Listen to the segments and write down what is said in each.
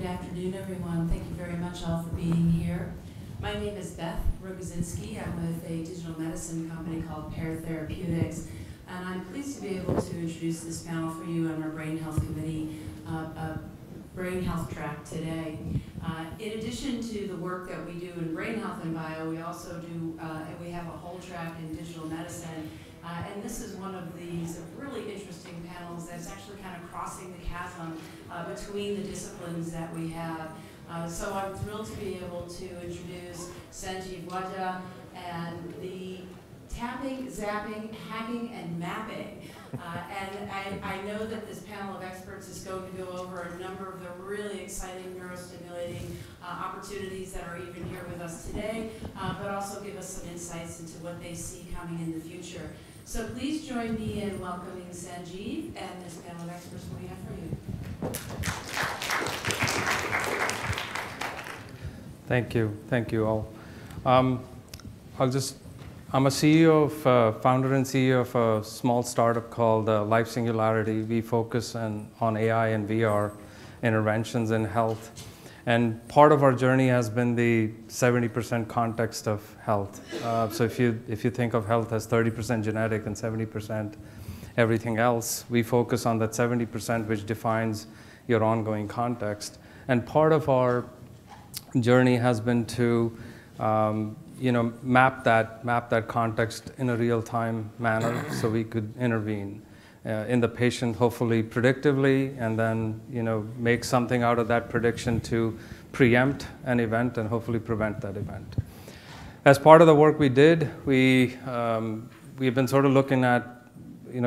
good afternoon, everyone. Thank you very much all for being here. My name is Beth Rogozinski. I'm with a digital medicine company called Pear Therapeutics, and I'm pleased to be able to introduce this panel for you on our Brain Health Committee Brain Health track today. In addition to the work that we do in brain health and bio, we also do, we have a whole track in digital medicine. And this is one of these really interesting panels that's actually kind of crossing the chasm between the disciplines that we have. So I'm thrilled to be able to introduce Sanjeev Wadhwa and the tapping, zapping, hacking, and mapping. And I know that this panel of experts is going to go over a number of the really exciting neurostimulating opportunities that are even here with us today, but also give us some insights into what they see coming in the future. So please join me in welcoming Sanjeev and this panel of experts we have for you. Thank you all. I'm a CEO of, founder and CEO of a small startup called Life Singularity. We focus on AI and VR interventions in health. And part of our journey has been the 70% context of health. So if you think of health as 30% genetic and 70% everything else, we focus on that 70% which defines your ongoing context. And part of our journey has been to map that context in a real-time manner so we could intervene in the patient, hopefully predictively, and then make something out of that prediction to preempt an event and hopefully prevent that event. As part of the work we did, we've been sort of looking at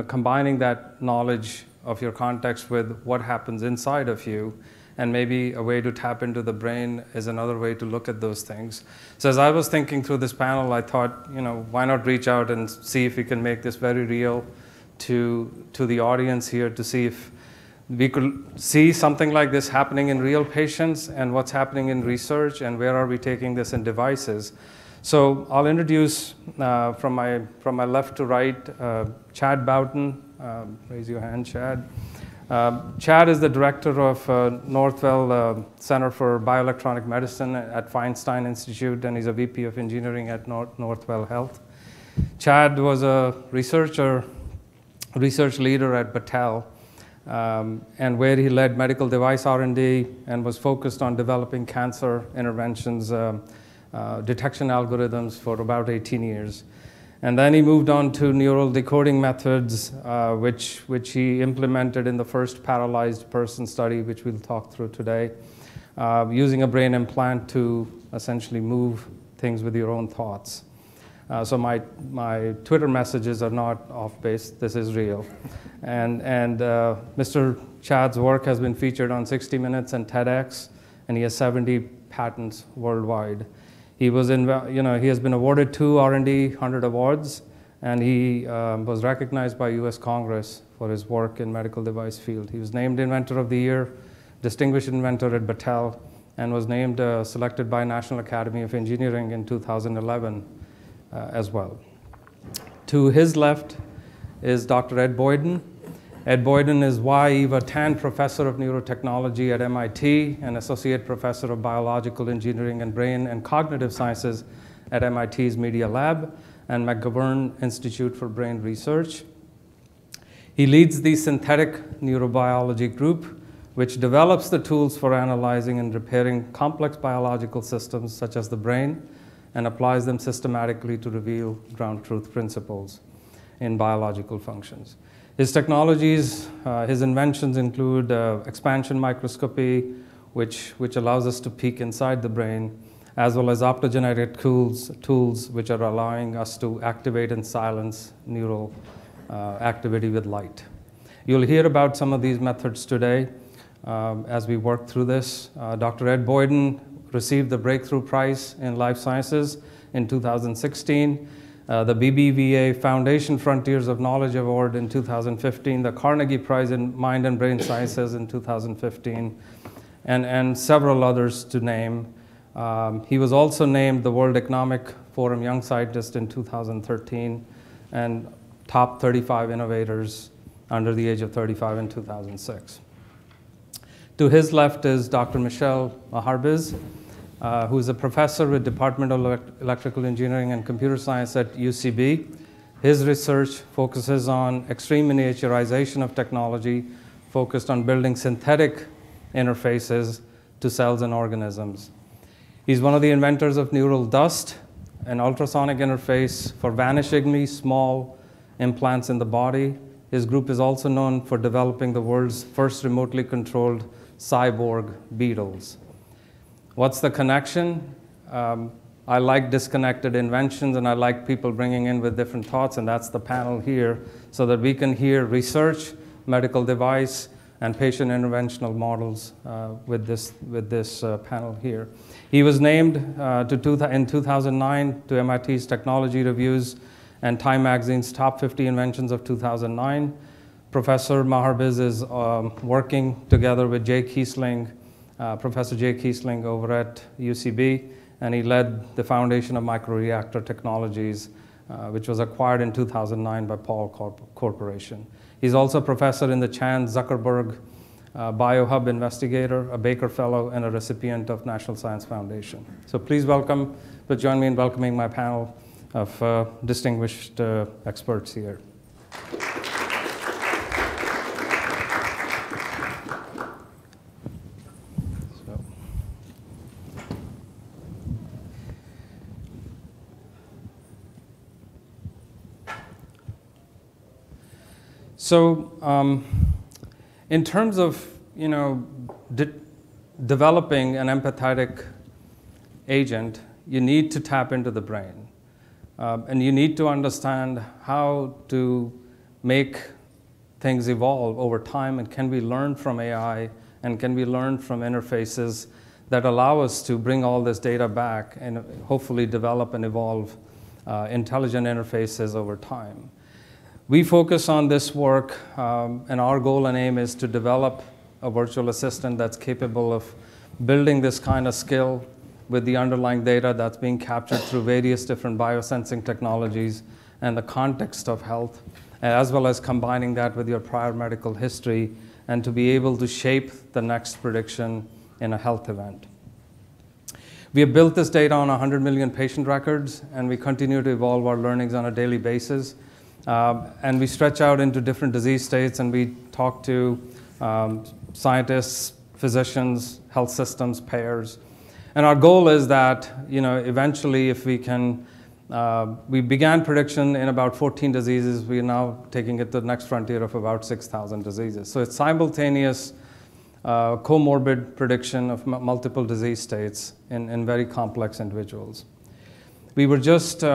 combining that knowledge of your context with what happens inside of you, and maybe a way to tap into the brain is another way to look at those things. So as I was thinking through this panel, I thought, why not reach out and see if we can make this very real to the audience here, to see if we could see something like this happening in real patients and what's happening in research and where are we taking this in devices. So I'll introduce from my left to right, Chad Bouton. Raise your hand, Chad. Chad is the director of Northwell Center for Bioelectronic Medicine at Feinstein Institute, and he's a VP of engineering at Northwell Health. Chad was a research leader at Bouton, and where he led medical device R&D and was focused on developing cancer interventions, detection algorithms for about 18 years. And then he moved on to neural decoding methods, which he implemented in the first paralyzed person study, which we'll talk through today, using a brain implant to essentially move things with your own thoughts. So my Twitter messages are not off base. This is real. And Mr. Chad's work has been featured on 60 Minutes and TEDx, and he has 70 patents worldwide. He was he has been awarded 2 R&D 100 awards, and he was recognized by U.S. Congress for his work in medical device field. He was named Inventor of the Year, Distinguished Inventor at Bouton, and was named selected by National Academy of Engineering in 2011 as well. To his left is Dr. Ed Boyden. Ed Boyden is Y. Eva Tan Professor of Neurotechnology at MIT and Associate Professor of Biological Engineering and Brain and Cognitive Sciences at MIT's Media Lab and McGovern Institute for Brain Research. He leads the Synthetic Neurobiology Group, which develops the tools for analyzing and repairing complex biological systems such as the brain and applies them systematically to reveal ground truth principles in biological functions. His technologies, his inventions include expansion microscopy, which allows us to peek inside the brain, as well as optogenetic tools which are allowing us to activate and silence neural activity with light. You'll hear about some of these methods today as we work through this. Dr. Ed Boyden received the Breakthrough Prize in Life Sciences in 2016. The BBVA Foundation Frontiers of Knowledge Award in 2015, the Carnegie Prize in Mind and Brain Sciences in 2015, and several others to name. He was also named the World Economic Forum Young Scientist in 2013 and top 35 innovators under the age of 35 in 2006. To his left is Dr. Michel Maharbiz, who is a professor with Department of Electrical Engineering and Computer Science at UCB. His research focuses on extreme miniaturization of technology, focused on building synthetic interfaces to cells and organisms. He's one of the inventors of neural dust, an ultrasonic interface for vanishingly small implants in the body. His group is also known for developing the world's first remotely controlled cyborg beetles. What's the connection? I like disconnected inventions, and I like people bringing in with different thoughts, and that's the panel here, so that we can hear research, medical device, and patient interventional models with this panel here. He was named in 2009 to MIT's Technology Reviews and Time Magazine's Top 50 Inventions of 2009. Professor Maharbiz is working together with Professor Jay Kiesling over at UCB, and he led the Foundation of Microreactor Technologies, which was acquired in 2009 by Paul Corporation. He's also a professor in the Chan Zuckerberg BioHub Investigator, a Baker Fellow, and a recipient of National Science Foundation. So please join me in welcoming my panel of distinguished experts here. So in terms of, developing an empathetic agent, you need to tap into the brain. And you need to understand how to make things evolve over time, and can we learn from AI, and can we learn from interfaces that allow us to bring all this data back and hopefully develop and evolve intelligent interfaces over time. We focus on this work, and our goal and aim is to develop a virtual assistant that's capable of building this kind of skill with the underlying data that's being captured through various different biosensing technologies and the context of health, as well as combining that with your prior medical history, and to be able to shape the next prediction in a health event. We have built this data on 100 million patient records, and we continue to evolve our learnings on a daily basis. And we stretch out into different disease states, and we talk to scientists, physicians, health systems, payers. And our goal is that, eventually if we can, we began prediction in about 14 diseases. We are now taking it to the next frontier of about 6,000 diseases. So it's simultaneous comorbid prediction of multiple disease states in very complex individuals. We were just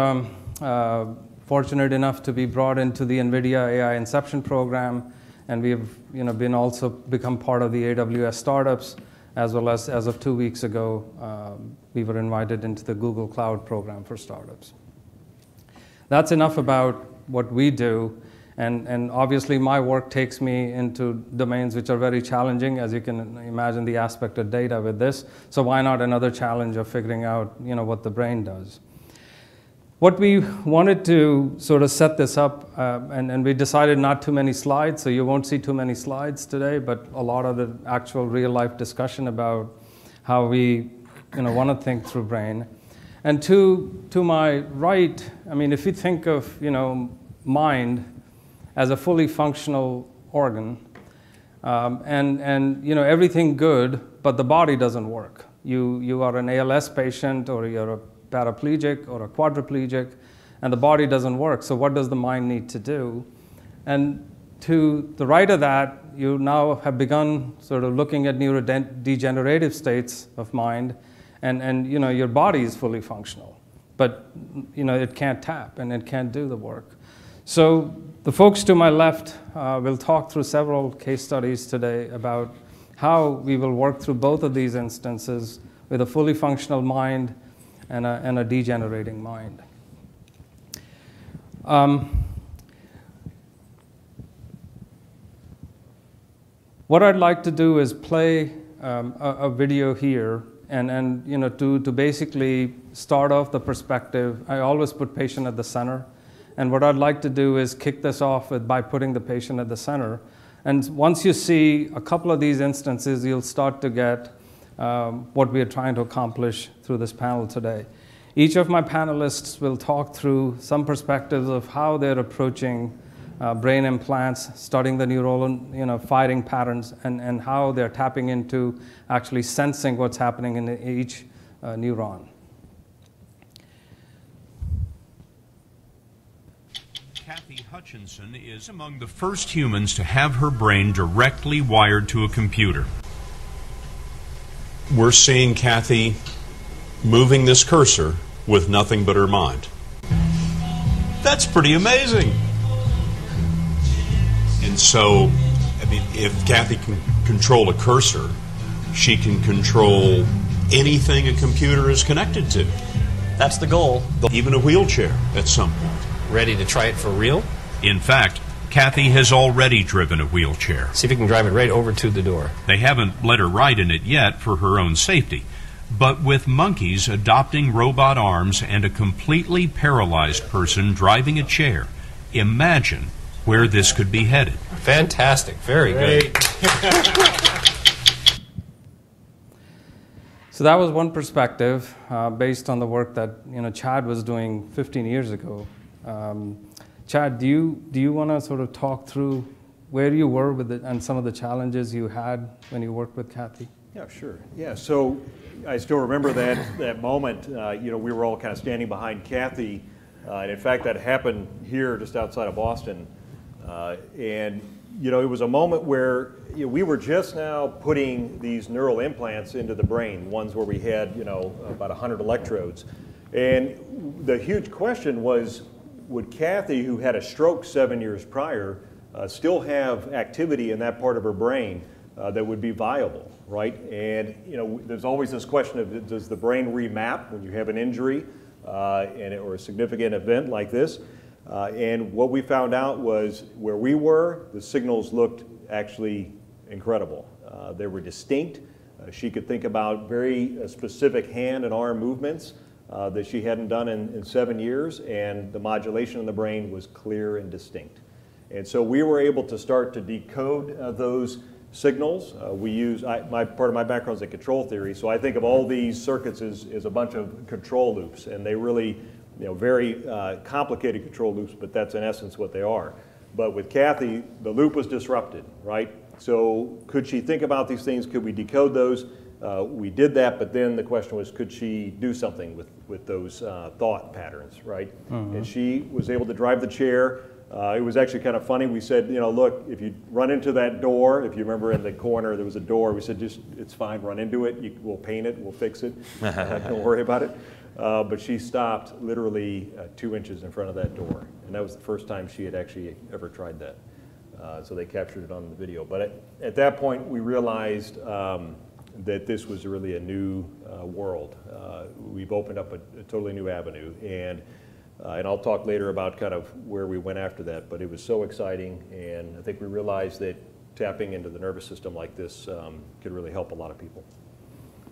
fortunate enough to be brought into the NVIDIA AI Inception program, and we have also become part of the AWS startups, as well as of 2 weeks ago, we were invited into the Google Cloud program for startups. That's enough about what we do, and obviously my work takes me into domains which are very challenging, as you can imagine the aspect of data with this, so why not another challenge of figuring out what the brain does. What we wanted to sort of set this up, and we decided not too many slides, so you won't see too many slides today, but a lot of the actual real-life discussion about how we want to think through brain. And to my right, if you think of mind as a fully functional organ, and everything good, but the body doesn't work. You are an ALS patient, or you're a paraplegic or a quadriplegic, and the body doesn't work. So what does the mind need to do? And to the right of that, you now have begun sort of looking at neurodegenerative states of mind, and your body is fully functional, but it can't tap and it can't do the work. So the folks to my left will talk through several case studies today about how we will work through both of these instances with a fully functional mind and a degenerating mind. What I'd like to do is play a video here, and to basically start off the perspective. I always put patient at the center, and what I'd like to do is kick this off by putting the patient at the center, And once you see a couple of these instances, you'll start to get what we are trying to accomplish through this panel today. Each of my panelists will talk through some perspectives of how they're approaching brain implants, studying the neuronal firing patterns, and how they're tapping into actually sensing what's happening in each neuron. Kathy Hutchinson is among the first humans to have her brain directly wired to a computer. We're seeing Kathy moving this cursor with nothing but her mind. That's pretty amazing. And so, I mean, if Kathy can control a cursor, she can control anything a computer is connected to. That's the goal. Even a wheelchair at some point. Ready to try it for real? In fact, Kathy has already driven a wheelchair. See if you can drive it right over to the door. They haven't let her ride in it yet for her own safety. But with monkeys adopting robot arms and a completely paralyzed person driving a chair, imagine where this could be headed. Fantastic. Very good. So that was one perspective based on the work that Chad was doing 15 years ago. Chad, do you want to sort of talk through where you were with it and some of the challenges you had when you worked with Kathy? Yeah, sure. Yeah, so I still remember that moment. We were all kind of standing behind Kathy, and in fact, that happened here just outside of Boston. And it was a moment where we were just now putting these neural implants into the brain, ones where we had about 100 electrodes, and the huge question was, would Kathy, who had a stroke 7 years prior, still have activity in that part of her brain that would be viable, right? And there's always this question of, does the brain remap when you have an injury or a significant event like this? And what we found out was where we were, the signals looked actually incredible. They were distinct. She could think about very specific hand and arm movements that she hadn't done in 7 years, and the modulation in the brain was clear and distinct. And so we were able to start to decode those signals. We use, part of my background is in control theory, so I think of all these circuits as a bunch of control loops, and they really, very complicated control loops, but that's in essence what they are. But with Kathy, the loop was disrupted, right? So could she think about these things? Could we decode those? We did that, but then the question was, could she do something with those thought patterns, right? Mm-hmm. And she was able to drive the chair. It was actually kind of funny. We said, look, if you run into that door, if you remember in the corner there was a door, we said, it's fine, run into it. We'll paint it, we'll fix it. Don't worry about it. But she stopped literally 2 inches in front of that door. And that was the first time she had actually ever tried that. So they captured it on the video. But at that point, we realized that this was really a new world. We've opened up a totally new avenue. And I'll talk later about kind of where we went after that, but it was so exciting, and I think we realized that tapping into the nervous system like this could really help a lot of people.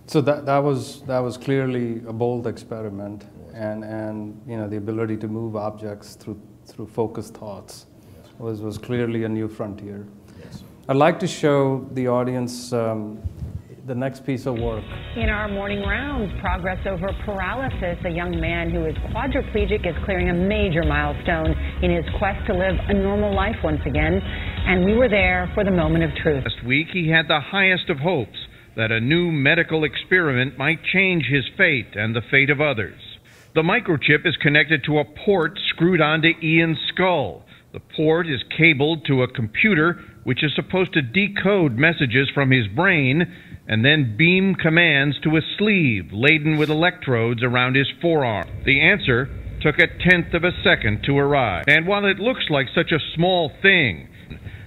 So that was clearly a bold experiment, and the ability to move objects through focused thoughts was clearly a new frontier. Yes. I'd like to show the audience the next piece of work. In our morning rounds, progress over paralysis. A young man who is quadriplegic is clearing a major milestone in his quest to live a normal life once again. And we were there for the moment of truth. Last week, he had the highest of hopes that a new medical experiment might change his fate and the fate of others. The microchip is connected to a port screwed onto Ian's skull. The port is cabled to a computer which is supposed to decode messages from his brain and then beam commands to a sleeve laden with electrodes around his forearm. The answer took 1/10 of a second to arrive. And while it looks like such a small thing,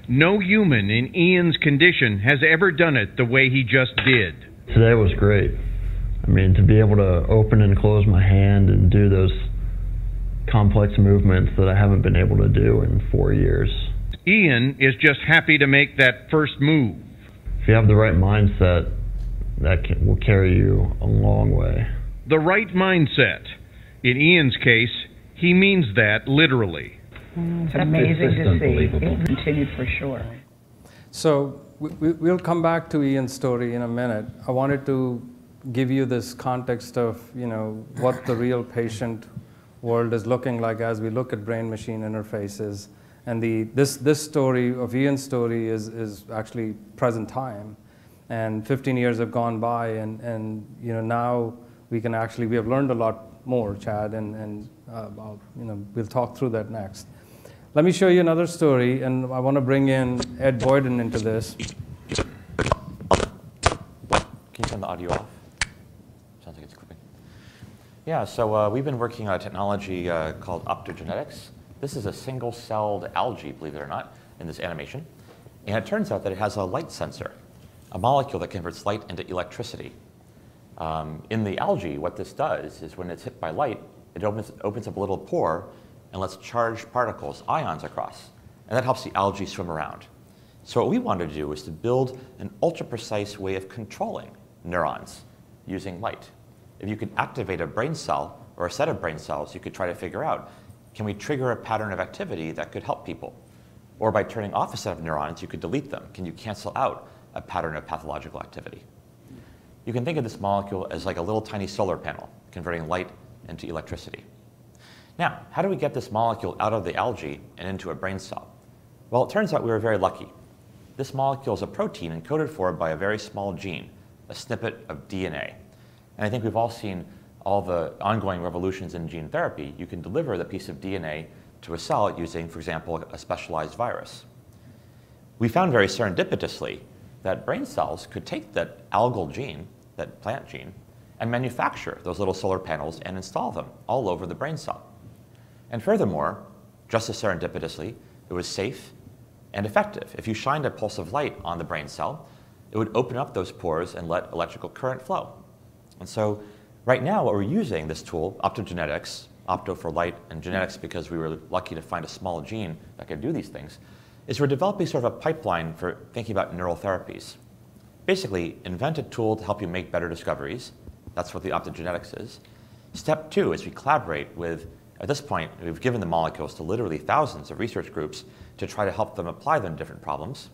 no human in Ian's condition has ever done it the way he just did. Today was great. I mean, to be able to open and close my hand and do those complex movements that I haven't been able to do in 4 years. Ian is just happy to make that first move. If you have the right mindset, that will carry you a long way. The right mindset. In Ian's case, he means that literally. It's amazing to see. It continued for sure. So we'll come back to Ian's story in a minute. I wanted to give you this context of, what the real patient world is looking like as we look at brain-machine interfaces. And this story of Ian's story is actually present time. And 15 years have gone by, and now we have learned a lot more, Chad, and we'll talk through that next. Let me show you another story, and I want to bring in Ed Boyden into this. Can you turn the audio off? Sounds like it's clipping. Yeah, so we've been working on a technology called optogenetics. This is a single-celled algae, believe it or not, in this animation. And it turns out that it has a light sensor, a molecule that converts light into electricity. In the algae, what this does is when it's hit by light, it opens up a little pore and lets charged particles, ions, across. And that helps the algae swim around. So what we wanted to do was to build an ultra-precise way of controlling neurons using light. If you could activate a brain cell or a set of brain cells, you could try to figure out, can we trigger a pattern of activity that could help people? Or by turning off a set of neurons, you could delete them. Can you cancel out a pattern of pathological activity? You can think of this molecule as like a little tiny solar panel, converting light into electricity. Now, how do we get this molecule out of the algae and into a brain cell? Well, it turns out we were very lucky. This molecule is a protein encoded for by a very small gene, a snippet of DNA. And I think we've all seen all the ongoing revolutions in gene therapy. You can deliver the piece of DNA to a cell using, for example, a specialized virus. We found very serendipitously that brain cells could take that algal gene, that plant gene, and manufacture those little solar panels and install them all over the brain cell. And furthermore, just as serendipitously, it was safe and effective. If you shined a pulse of light on the brain cell, it would open up those pores and let electrical current flow. And so right now, what we're using, this tool, optogenetics, opto for light and genetics because we were lucky to find a small gene that could do these things, is we're developing sort of a pipeline for thinking about neural therapies. Basically, invent a tool to help you make better discoveries. That's what the optogenetics is. Step two is we collaborate with, at this point, we've given the molecules to literally thousands of research groups to try to help them apply them to different problems.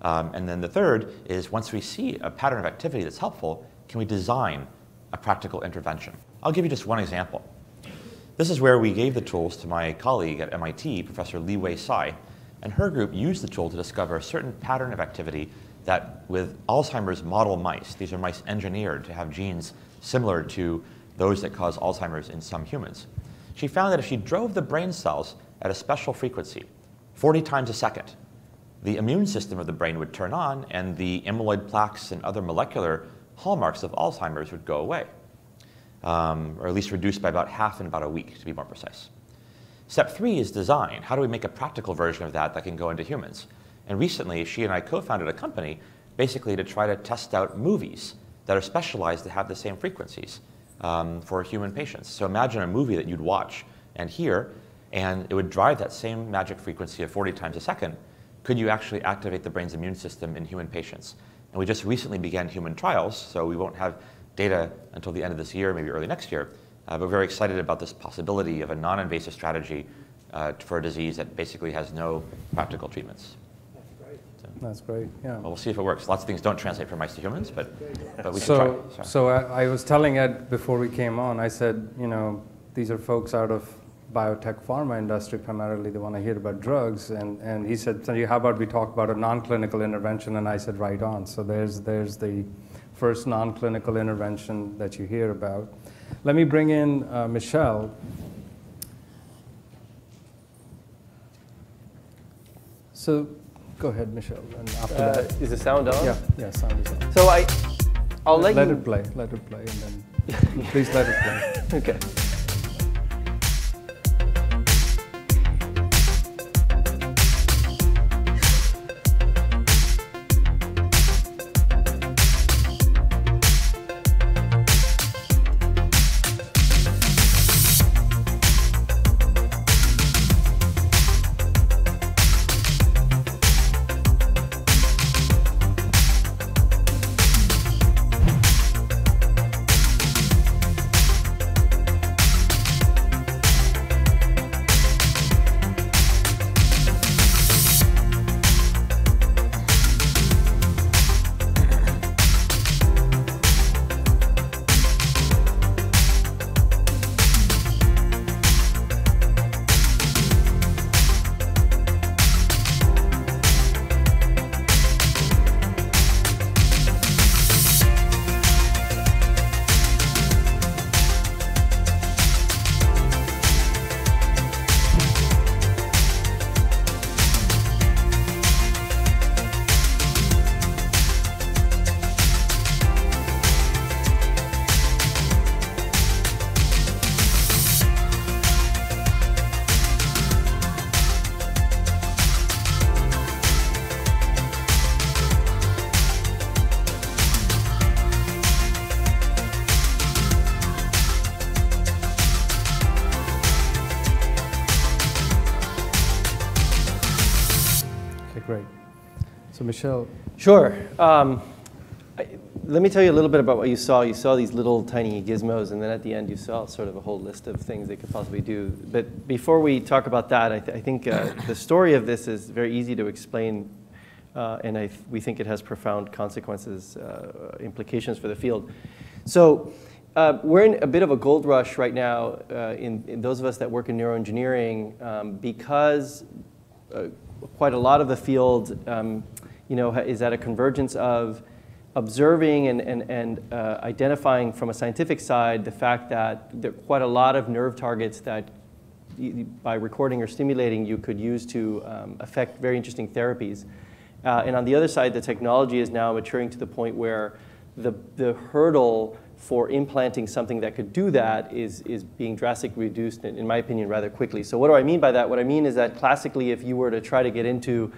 And then the third is once we see a pattern of activity that's helpful, can we design a practical intervention? I'll give you just one example. This is where we gave the tools to my colleague at MIT, Professor Li Wei Tsai, and her group used the tool to discover a certain pattern of activity that with Alzheimer's model mice, these are mice engineered to have genes similar to those that cause Alzheimer's in some humans. She found that if she drove the brain cells at a special frequency, 40 times a second, the immune system of the brain would turn on and the amyloid plaques and other molecular hallmarks of Alzheimer's would go away, or at least reduced by about half in about a week, to be more precise. Step three is design. How do we make a practical version of that that can go into humans? And recently, she and I co-founded a company basically to try to test out movies that are specialized to have the same frequencies for human patients. So imagine a movie that you'd watch and hear, and it would drive that same magic frequency of 40 times a second. Could you actually activate the brain's immune system in human patients? And we just recently began human trials, so we won't have data until the end of this year, maybe early next year. But we're very excited about this possibility of a non-invasive strategy for a disease that basically has no practical treatments. That's great, yeah. Well, we'll see if it works. Lots of things don't translate from mice to humans, but we should try. So I was telling Ed before we came on, I said, these are folks out of biotech pharma industry primarily. They want to hear about drugs. And he said, Sanjeev, how about we talk about a non-clinical intervention? And I said, right on. So there's the first non-clinical intervention that you hear about. Let me bring in Michel. So go ahead, Michel. And after that, is the sound on? Yeah, sound is on. So I'll let it play, and then please let it play. Okay. Michel. Sure. Let me tell you a little bit about what you saw. You saw these little tiny gizmos, and then at the end you saw sort of a whole list of things they could possibly do. But before we talk about that, I think the story of this is very easy to explain, and we think it has profound consequences, implications for the field. So we're in a bit of a gold rush right now in those of us that work in neuroengineering because quite a lot of the field is at a convergence of observing and identifying from a scientific side the fact that there are quite a lot of nerve targets that by recording or stimulating you could use to affect very interesting therapies. And on the other side, the technology is now maturing to the point where the hurdle for implanting something that could do that is being drastically reduced, in my opinion, rather quickly. So what do I mean by that? What I mean is that classically, if you were to try to get into,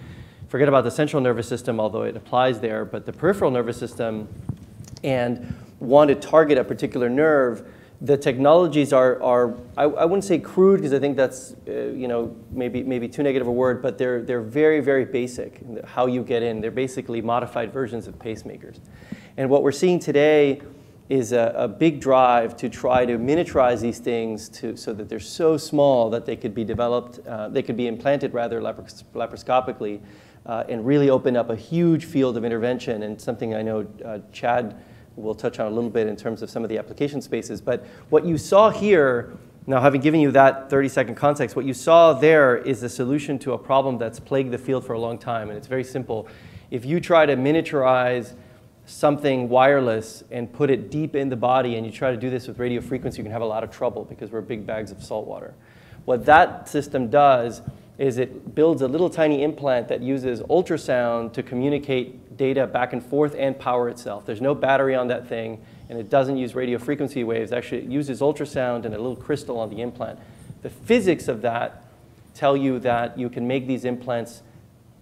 forget about the central nervous system, although it applies there, but the peripheral nervous system, and want to target a particular nerve, the technologies are I wouldn't say crude, because I think that's maybe too negative a word, but they're very, very basic, how you get in. They're basically modified versions of pacemakers. And what we're seeing today is a big drive to try to miniaturize these things so that they're so small that they could be developed, they could be implanted rather laparoscopically, and really open up a huge field of intervention, and something I know Chad will touch on a little bit in terms of some of the application spaces. But what you saw here, now having given you that 30-second context, what you saw there is a solution to a problem that's plagued the field for a long time, and it's very simple. If you try to miniaturize something wireless and put it deep in the body, and you try to do this with radio frequency, you can have a lot of trouble because we're big bags of salt water. What that system does is it builds a little tiny implant that uses ultrasound to communicate data back and forth and power itself. There's no battery on that thing, and it doesn't use radio frequency waves. Actually, it uses ultrasound and a little crystal on the implant. The physics of that tell you that you can make these implants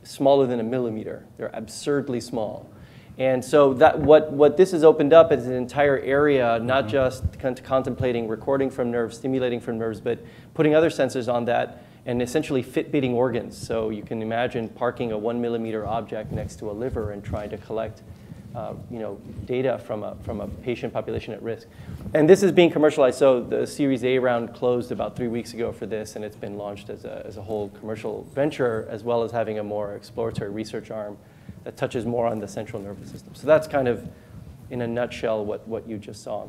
smaller than a millimeter. They're absurdly small. And so that what this has opened up is an entire area, not just contemplating recording from nerves, stimulating from nerves, but putting other sensors on that and essentially Fitbitting organs. So you can imagine parking a 1 millimeter object next to a liver and trying to collect data from a patient population at risk. And this is being commercialized. So the Series A round closed about 3 weeks ago for this, and it's been launched as a whole commercial venture, as well as having a more exploratory research arm that touches more on the central nervous system. So that's kind of, in a nutshell, what you just saw.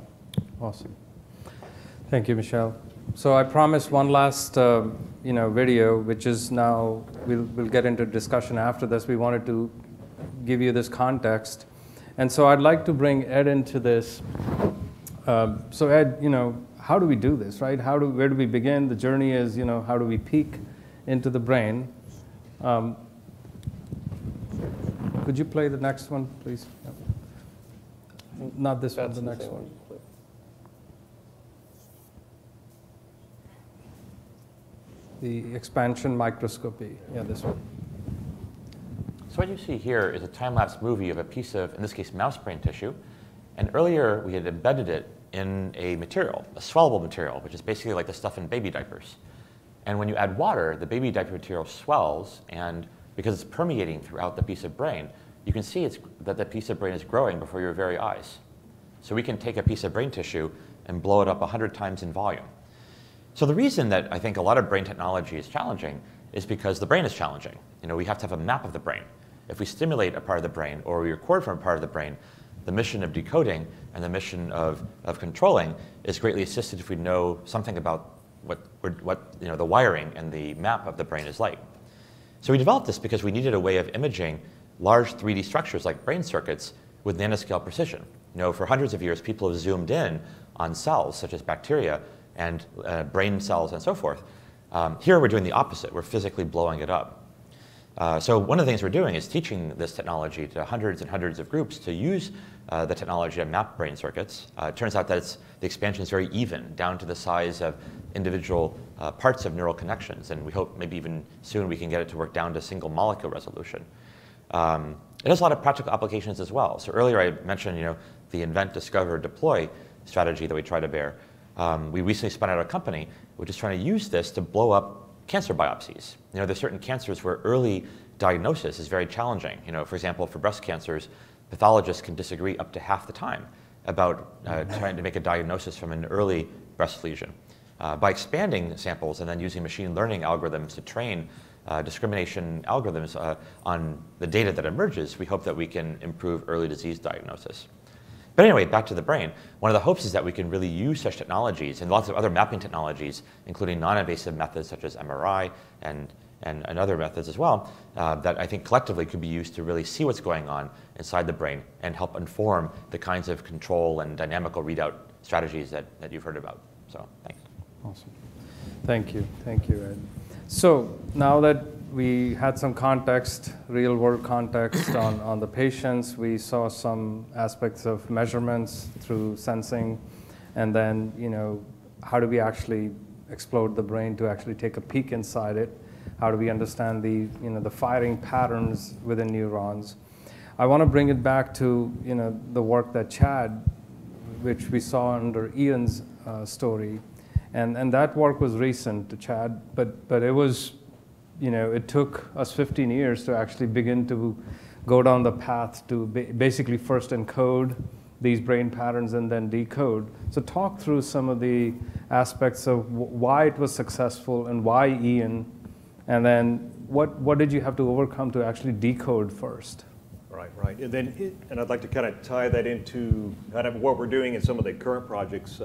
Awesome. Thank you, Michel. So I promised one last video, which is now, we'll get into discussion after this. We wanted to give you this context. And so I'd like to bring Ed into this. So Ed, how do we do this, right? Where do we begin? The journey is, how do we peek into the brain? Could you play the next one, please? Not this one, the next one. The expansion microscopy. Yeah, this one. So what you see here is a time-lapse movie of a piece of, in this case, mouse brain tissue. And earlier, we had embedded it in a material, a swellable material, which is basically like the stuff in baby diapers. And when you add water, the baby diaper material swells, and because it's permeating throughout the piece of brain, you can see that the piece of brain is growing before your very eyes. So we can take a piece of brain tissue and blow it up 100 times in volume. So the reason that I think a lot of brain technology is challenging is because the brain is challenging. We have to have a map of the brain. If we stimulate a part of the brain or we record from a part of the brain, the mission of decoding and the mission of controlling is greatly assisted if we know something about what the wiring and the map of the brain is like. So we developed this because we needed a way of imaging large 3D structures like brain circuits with nanoscale precision. For hundreds of years, people have zoomed in on cells such as bacteria and brain cells and so forth. Here we're doing the opposite. We're physically blowing it up. So one of the things we're doing is teaching this technology to hundreds and hundreds of groups to use the technology to map brain circuits. It turns out that the expansion is very even, down to the size of individual parts of neural connections. And we hope maybe even soon we can get it to work down to single molecule resolution. It has a lot of practical applications as well. So earlier I mentioned the invent, discover, deploy strategy that we try to bear. We recently spun out a company which is trying to use this to blow up cancer biopsies. There's certain cancers where early diagnosis is very challenging. You know, for example, for breast cancers, pathologists can disagree up to half the time about trying to make a diagnosis from an early breast lesion. By expanding samples and then using machine learning algorithms to train discrimination algorithms on the data that emerges, we hope that we can improve early disease diagnosis. But anyway, back to the brain. One of the hopes is that we can really use such technologies and lots of other mapping technologies, including non-invasive methods such as MRI and other methods as well, that I think collectively could be used to really see what's going on inside the brain and help inform the kinds of control and dynamical readout strategies that you've heard about. So, thanks. Awesome. Thank you, Ed. So now that we had some context, real world context on the patients, we saw some aspects of measurements through sensing, and then, you know, how do we actually explode the brain to actually take a peek inside it? How do we understand the, you know, the firing patterns within neurons? I want to bring it back to, you know, the work that Chad, which we saw under Ian's story. And that work was recent to Chad, but it was, you know, it took us 15 years to actually begin to go down the path to basically first encode these brain patterns and then decode. So talk through some of the aspects of why it was successful and why Ian, and then what did you have to overcome to actually decode first? Right. And then, and I'd like to kind of tie that into kind of what we're doing in some of the current projects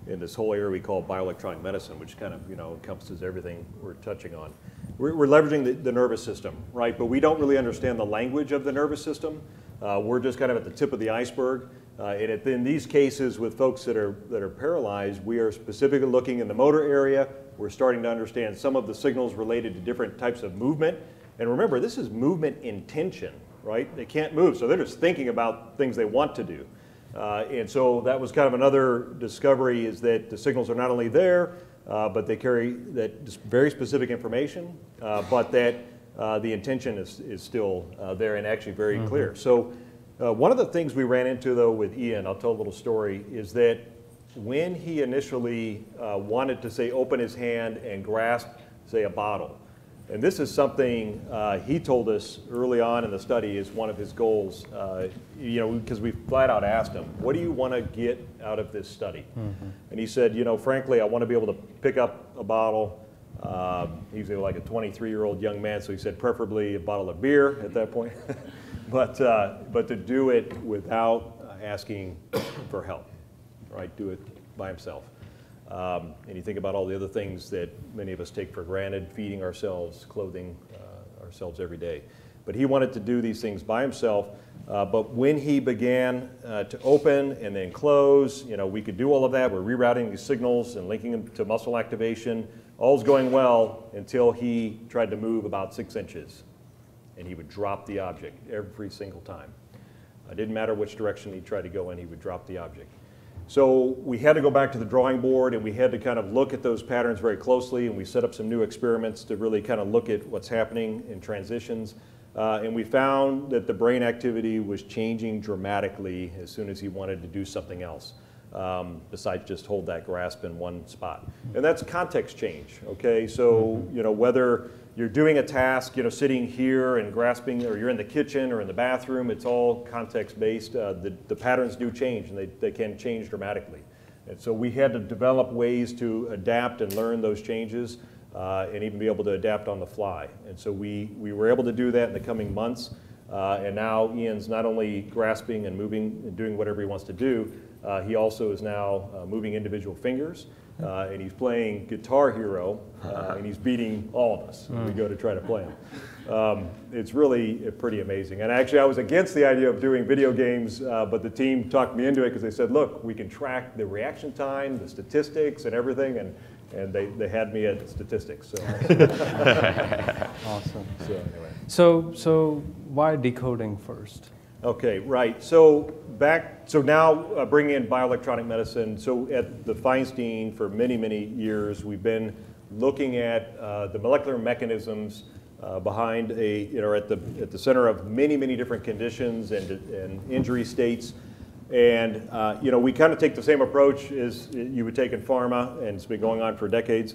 in this whole area we call bioelectronic medicine, which kind of, you know, encompasses everything we're touching on. We're leveraging the nervous system, right? But we don't really understand the language of the nervous system. We're just kind of at the tip of the iceberg. And in these cases with folks that are paralyzed, we are specifically looking in the motor area. We're starting to understand some of the signals related to different types of movement. And remember, this is movement intention, right? They can't move, so they're just thinking about things they want to do. And so that was kind of another discovery, is that the signals are not only there, but they carry that just very specific information, but that the intention is still there and actually very clear. So one of the things we ran into, though, with Ian, I'll tell a little story, is that when he initially wanted to, say, open his hand and grasp, say, a bottle, and this is something he told us early on in the study is one of his goals, you know, because we flat out asked him, what do you want to get out of this study? And he said, you know, frankly, I want to be able to pick up a bottle. He was like a 23-year-old young man, so he said preferably a bottle of beer at that point, but to do it without asking for help, right? Do it by himself. And you think about all the other things that many of us take for granted, feeding ourselves, clothing ourselves every day. But he wanted to do these things by himself. But when he began to open and then close, you know, we could do all of that. We're rerouting these signals and linking them to muscle activation. All's going well until he tried to move about 6 inches. And he would drop the object every single time. It didn't matter which direction he tried to go in, he would drop the object. So we had to go back to the drawing board, and we had to kind of look at those patterns very closely, and we set up some new experiments to really kind of look at what's happening in transitions. And we found that the brain activity was changing dramatically as soon as he wanted to do something else, besides just hold that grasp in one spot. And that's context change, okay? So, you know, whether you're doing a task, you know, sitting here and grasping, or you're in the kitchen or in the bathroom, it's all context-based. The patterns do change, and they can change dramatically. And so we had to develop ways to adapt and learn those changes, and even be able to adapt on the fly. And so we were able to do that in the coming months. And now Ian's not only grasping and moving and doing whatever he wants to do, he also is now moving individual fingers. And he's playing Guitar Hero, and he's beating all of us when we go to try to play him. It's really pretty amazing. And actually, I was against the idea of doing video games, but the team talked me into it because they said, look, we can track the reaction time, the statistics, and everything, and they had me at statistics. So. Awesome. So anyway. So why decoding first? Okay, right. So now bringing in bioelectronic medicine. So at the Feinstein for many, many years, we've been looking at the molecular mechanisms behind at the center of many, many different conditions and injury states. And we kind of take the same approach as you would take in pharma, and it's been going on for decades.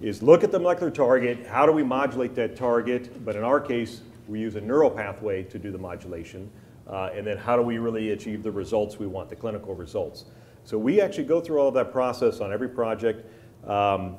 is look at the molecular target, how do we modulate that target, but in our case, we use a neural pathway to do the modulation, and then how do we really achieve the results we want, the clinical results. So we actually go through all of that process on every project. But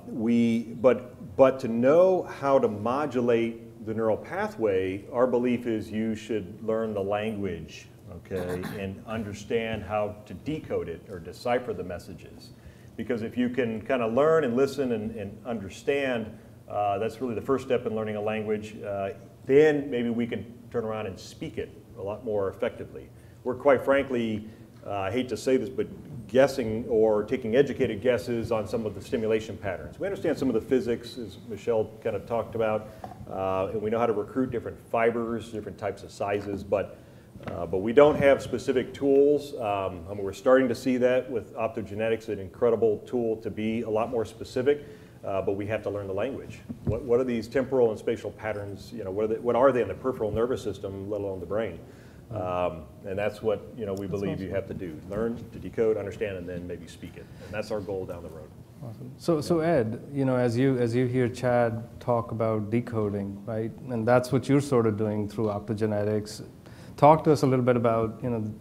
to know how to modulate the neural pathway, our belief is you should learn the language, okay, and understand how to decode it or decipher the messages. Because if you can kind of learn and listen and understand, that's really the first step in learning a language. Then maybe we can turn around and speak it a lot more effectively. We're quite frankly, I hate to say this, but guessing or taking educated guesses on some of the stimulation patterns. We understand some of the physics, as Michel kind of talked about, and we know how to recruit different fibers, different types of sizes, but we don't have specific tools. I mean, we're starting to see that with optogenetics, an incredible tool to be a lot more specific, but we have to learn the language. What are these temporal and spatial patterns? You know, what are they in the peripheral nervous system, let alone the brain? And that's what we believe you have to do: learn to decode, understand, and then maybe speak it. And that's our goal down the road. Awesome. So Ed, as you hear Chad talk about decoding, right, and that's what you're sort of doing through optogenetics. Talk to us a little bit about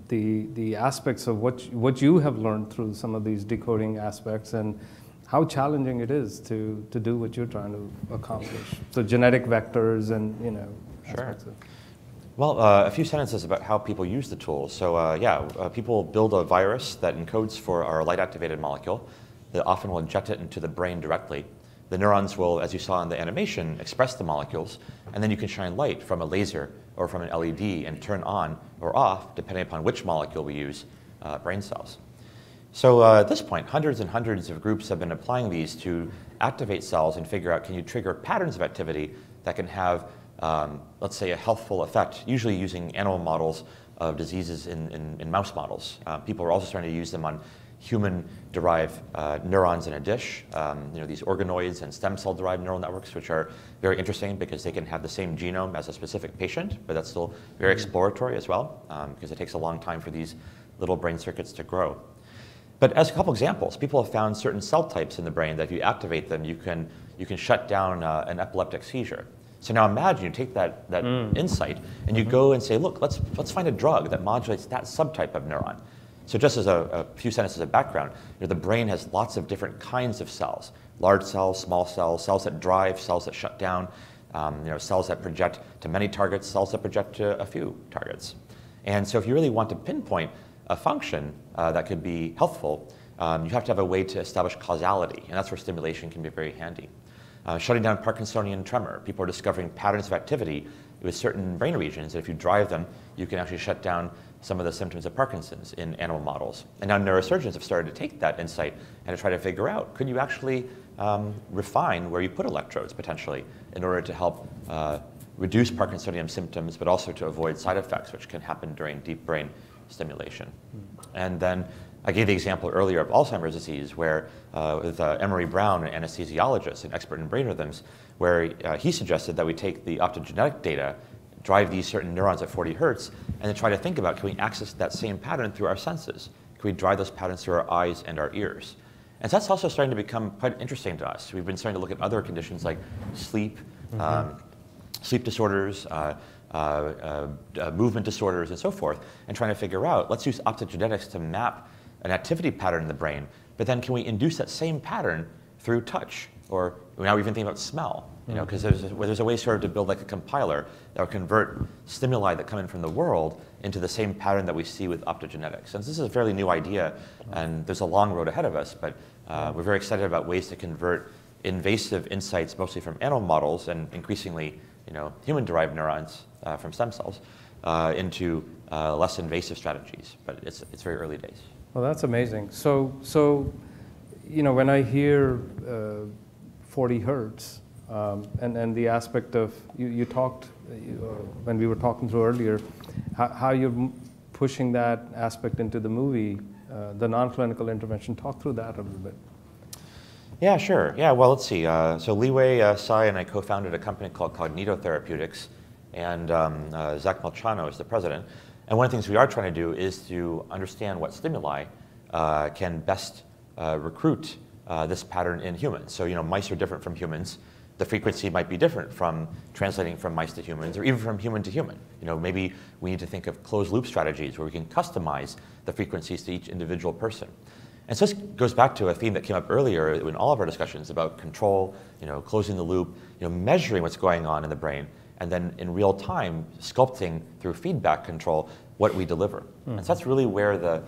the aspects of what you have learned through some of these decoding aspects and how challenging it is to do what you're trying to accomplish. So genetic vectors and aspects of. Well, a few sentences about how people use the tools. So people build a virus that encodes for our light-activated molecule. They often will inject it into the brain directly. The neurons will, as you saw in the animation, express the molecules, and then you can shine light from a laser or from an LED and turn on or off, depending upon which molecule we use, brain cells. So at this point, hundreds and hundreds of groups have been applying these to activate cells and figure out, can you trigger patterns of activity that can have let's say a healthful effect, usually using animal models of diseases in mouse models. People are also starting to use them on human-derived neurons in a dish, these organoids and stem cell-derived neural networks, which are very interesting because they can have the same genome as a specific patient, but that's still very exploratory as well, because it takes a long time for these little brain circuits to grow. But as a couple examples, people have found certain cell types in the brain that if you activate them, you can shut down an epileptic seizure. So now imagine you take that insight and you go and say, look, let's find a drug that modulates that subtype of neuron. So just as a few sentences of background, the brain has lots of different kinds of cells: large cells, small cells, cells that drive, cells that shut down, cells that project to many targets, cells that project to a few targets. And so if you really want to pinpoint a function that could be helpful, you have to have a way to establish causality, and that's where stimulation can be very handy. Shutting down Parkinsonian tremor. People are discovering patterns of activity with certain brain regions, and if you drive them, you can actually shut down some of the symptoms of Parkinson's in animal models. And now neurosurgeons have started to take that insight and to try to figure out, could you actually refine where you put electrodes, potentially, in order to help reduce Parkinsonian symptoms, but also to avoid side effects, which can happen during deep brain stimulation. And then I gave the example earlier of Alzheimer's disease, where with Emery Brown, an anesthesiologist, an expert in brain rhythms, where he suggested that we take the optogenetic data, drive these certain neurons at 40 hertz, and then try to think about, can we access that same pattern through our senses? Can we drive those patterns through our eyes and our ears? And so that's also starting to become quite interesting to us. We've been starting to look at other conditions like sleep, sleep disorders, movement disorders, and so forth, and trying to figure out, let's use optogenetics to map an activity pattern in the brain, but then can we induce that same pattern through touch? Or now we even think about smell, because there's a way sort of to build like a compiler that will convert stimuli that come in from the world into the same pattern that we see with optogenetics. And this is a fairly new idea, and there's a long road ahead of us, but we're very excited about ways to convert invasive insights, mostly from animal models and increasingly human-derived neurons from stem cells, into less invasive strategies. But it's very early days. Well, that's amazing. So when I hear 40 hertz, and the aspect of, you talked, when we were talking through earlier, how you're pushing that aspect into the movie, the non-clinical intervention. Talk through that a little bit. Yeah, sure. Yeah, well, let's see. So Li Wei Sai and I co-founded a company called Cognito Therapeutics, and Zach Molchano is the president. And one of the things we are trying to do is to understand what stimuli can best recruit this pattern in humans. So, mice are different from humans. The frequency might be different from translating from mice to humans, or even from human to human. Maybe we need to think of closed loop strategies where we can customize the frequencies to each individual person. And so this goes back to a theme that came up earlier in all of our discussions about control, closing the loop, measuring what's going on in the brain, and then in real time sculpting through feedback control what we deliver. And so that's really where the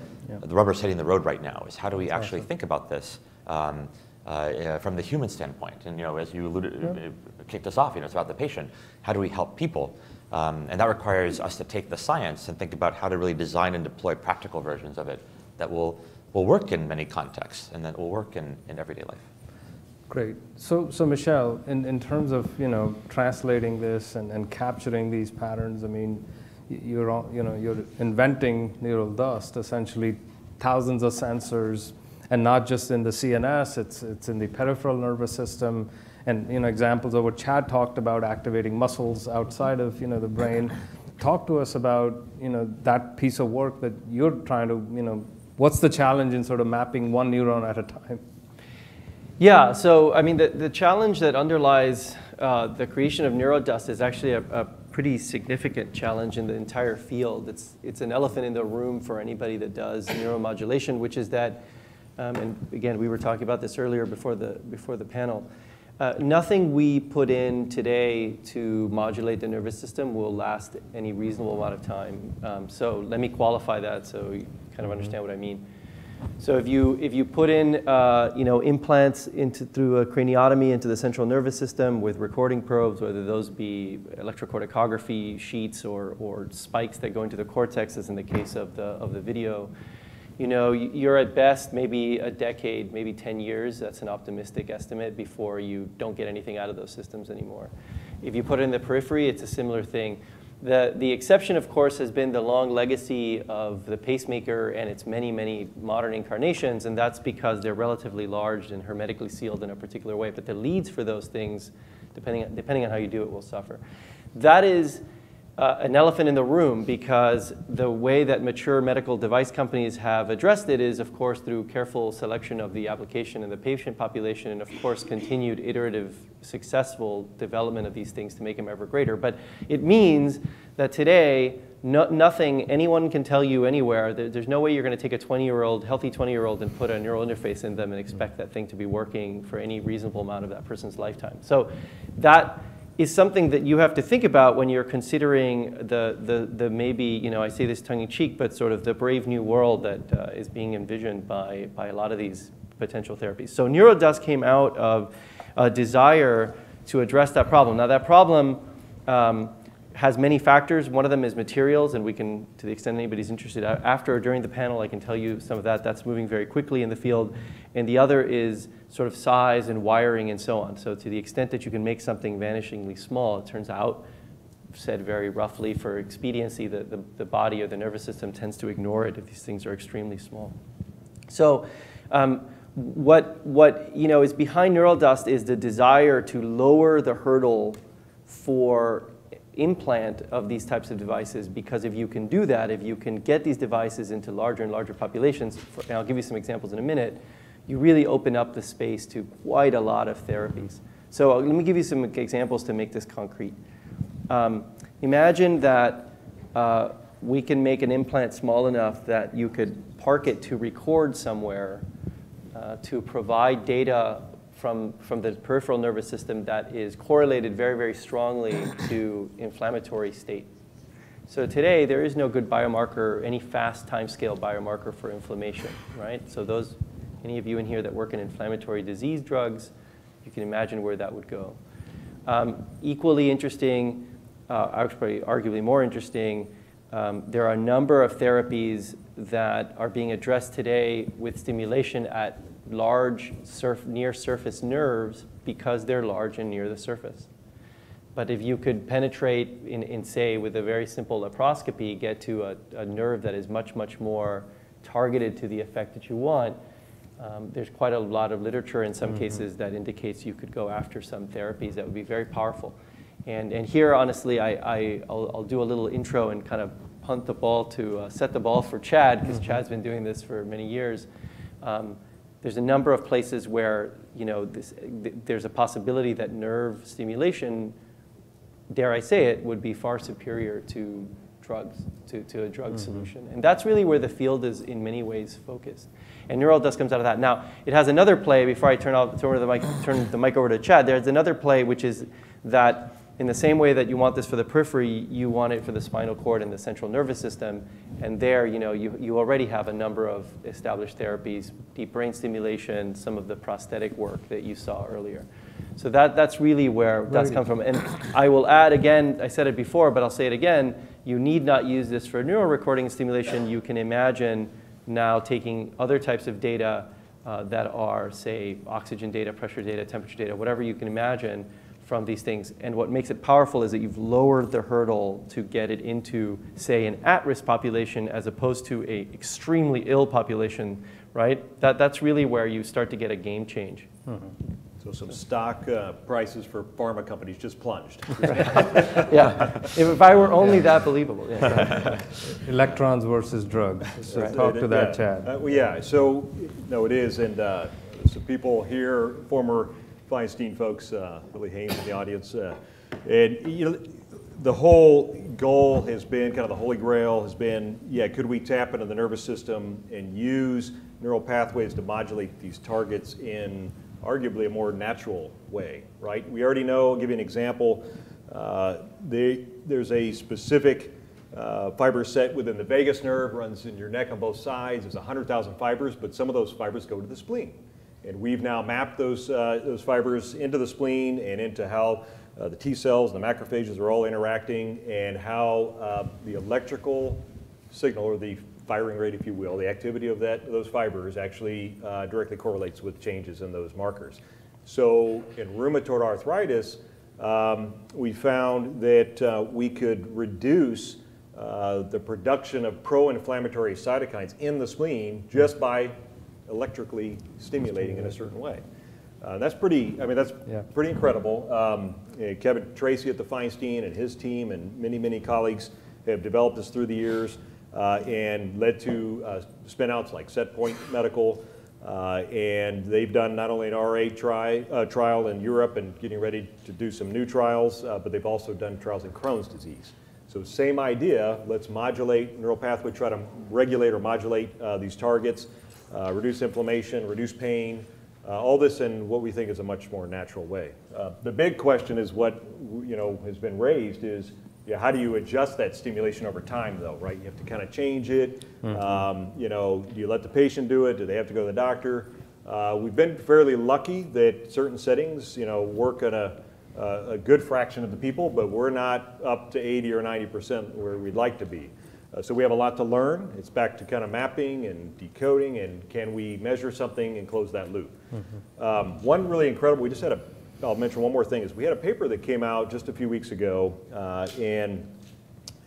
rubber's hitting the road right now, is how do we actually think about this from the human standpoint. And as you alluded, kicked us off, it's about the patient. How do we help people? And that requires us to take the science and think about how to really design and deploy practical versions of it that will work in many contexts and that will work in everyday life. Great. So Michel, in terms of translating this and capturing these patterns, I mean, you're inventing neural dust, essentially thousands of sensors. And not just in the CNS, it's in the peripheral nervous system, and examples of what Chad talked about, activating muscles outside of the brain. Talk to us about that piece of work that you're trying to what's the challenge in sort of mapping one neuron at a time? Yeah, so I mean the challenge that underlies the creation of neurodust is actually a pretty significant challenge in the entire field. It's an elephant in the room for anybody that does neuromodulation, which is that. And again, we were talking about this earlier before the panel. Nothing we put in today to modulate the nervous system will last any reasonable amount of time. So let me qualify that so you kind of understand what I mean. So if you put in implants through a craniotomy into the central nervous system with recording probes, whether those be electrocorticography sheets or spikes that go into the cortex, as in the case of the video. You're at best maybe a decade, maybe 10 years. That's an optimistic estimate before you don't get anything out of those systems anymore. If you put it in the periphery, it's a similar thing. The exception, of course, has been the long legacy of the pacemaker and its many, many modern incarnations, and that's because they're relatively large and hermetically sealed in a particular way. But the leads for those things, depending on how you do it, will suffer. That is an elephant in the room, because the way that mature medical device companies have addressed it is, of course, through careful selection of the application and the patient population, and of course, continued iterative, successful development of these things to make them ever greater. But it means that today, nothing anyone can tell you anywhere, there's no way you're going to take a 20-year-old, healthy 20-year-old and put a neural interface in them and expect that thing to be working for any reasonable amount of that person's lifetime. So that is something that you have to think about when you're considering the maybe, I say this tongue-in-cheek, but sort of the brave new world that is being envisioned by a lot of these potential therapies. So neurodust came out of a desire to address that problem. Now that problem has many factors. One of them is materials, and we can, to the extent anybody's interested, after or during the panel, I can tell you some of that. That's moving very quickly in the field. And the other is sort of size and wiring and so on. So to the extent that you can make something vanishingly small, it turns out, said very roughly, for expediency, the body or the nervous system tends to ignore it if these things are extremely small. So what is behind neural dust is the desire to lower the hurdle for implant of these types of devices, because if you can do that, if you can get these devices into larger and larger populations, and I'll give you some examples in a minute, you really open up the space to quite a lot of therapies. So let me give you some examples to make this concrete. Imagine that we can make an implant small enough that you could park it to record somewhere to provide data from the peripheral nervous system that is correlated very, very strongly to inflammatory state. So today, there is no good biomarker, any fast timescale biomarker for inflammation, right? So any of you in here that work in inflammatory disease drugs, you can imagine where that would go. Equally interesting, actually arguably more interesting, there are a number of therapies that are being addressed today with stimulation at large near surface nerves because they're large and near the surface. But if you could penetrate in say, with a very simple laparoscopy, get to a nerve that is much, much more targeted to the effect that you want, there's quite a lot of literature in some cases that indicates you could go after some therapies that would be very powerful. And here, honestly, I'll do a little intro and kind of punt the ball to set the ball for Chad, because Chad's been doing this for many years. there's a number of places where there's a possibility that nerve stimulation, dare I say it, would be far superior to drugs, to a drug solution. And that's really where the field is in many ways focused. And neural dust comes out of that. Now, it has another play, before I turn the mic over to Chad, there's another play which is that in the same way that you want this for the periphery, you want it for the spinal cord and the central nervous system. And there, you already have a number of established therapies, deep brain stimulation, some of the prosthetic work that you saw earlier. So that's really where that's come from. And I will add again, I said it before, but I'll say it again, you need not use this for neural recording and stimulation. You can imagine now taking other types of data that are, say, oxygen data, pressure data, temperature data, whatever you can imagine from these things. And what makes it powerful is that you've lowered the hurdle to get it into, say, an at-risk population as opposed to an extremely ill population, right? That's really where you start to get a game change. So some stock prices for pharma companies just plunged. Yeah, if I were only that believable. Yeah. Electrons versus drugs. So talk to that, Chad. Well, yeah, so no, it is. And some people here, former Feinstein folks, Billy Haynes in the audience. And the whole goal has been, kind of the holy grail has been, could we tap into the nervous system and use neural pathways to modulate these targets in arguably a more natural way, right? We already know, I'll give you an example, there's a specific fiber set within the vagus nerve, runs in your neck on both sides. There's 100,000 fibers, but some of those fibers go to the spleen. And we've now mapped those fibers into the spleen and into how the T cells and the macrophages are all interacting, and how the electrical signal, or the firing rate, if you will, the activity of those fibers actually directly correlates with changes in those markers. So in rheumatoid arthritis, we found that we could reduce the production of pro-inflammatory cytokines in the spleen just by electrically stimulating in a certain way. That's pretty, that's pretty incredible. Kevin Tracy at the Feinstein and his team and many, many colleagues have developed this through the years and led to spin-outs like Setpoint Medical. And they've done not only an RA trial in Europe and getting ready to do some new trials, but they've also done trials in Crohn's disease. So same idea, let's modulate neural pathway, try to regulate or modulate these targets, reduce inflammation, reduce pain, all this in what we think is a much more natural way. The big question is what has been raised is, how do you adjust that stimulation over time, though, right? You have to kind of change it. Do you let the patient do it? Do they have to go to the doctor? We've been fairly lucky that certain settings, work on a good fraction of the people, but we're not up to 80 or 90% where we'd like to be. So we have a lot to learn. It's back to kind of mapping and decoding, and can we measure something and close that loop? One really incredible, I'll mention one more thing, is we had a paper that came out just a few weeks ago, and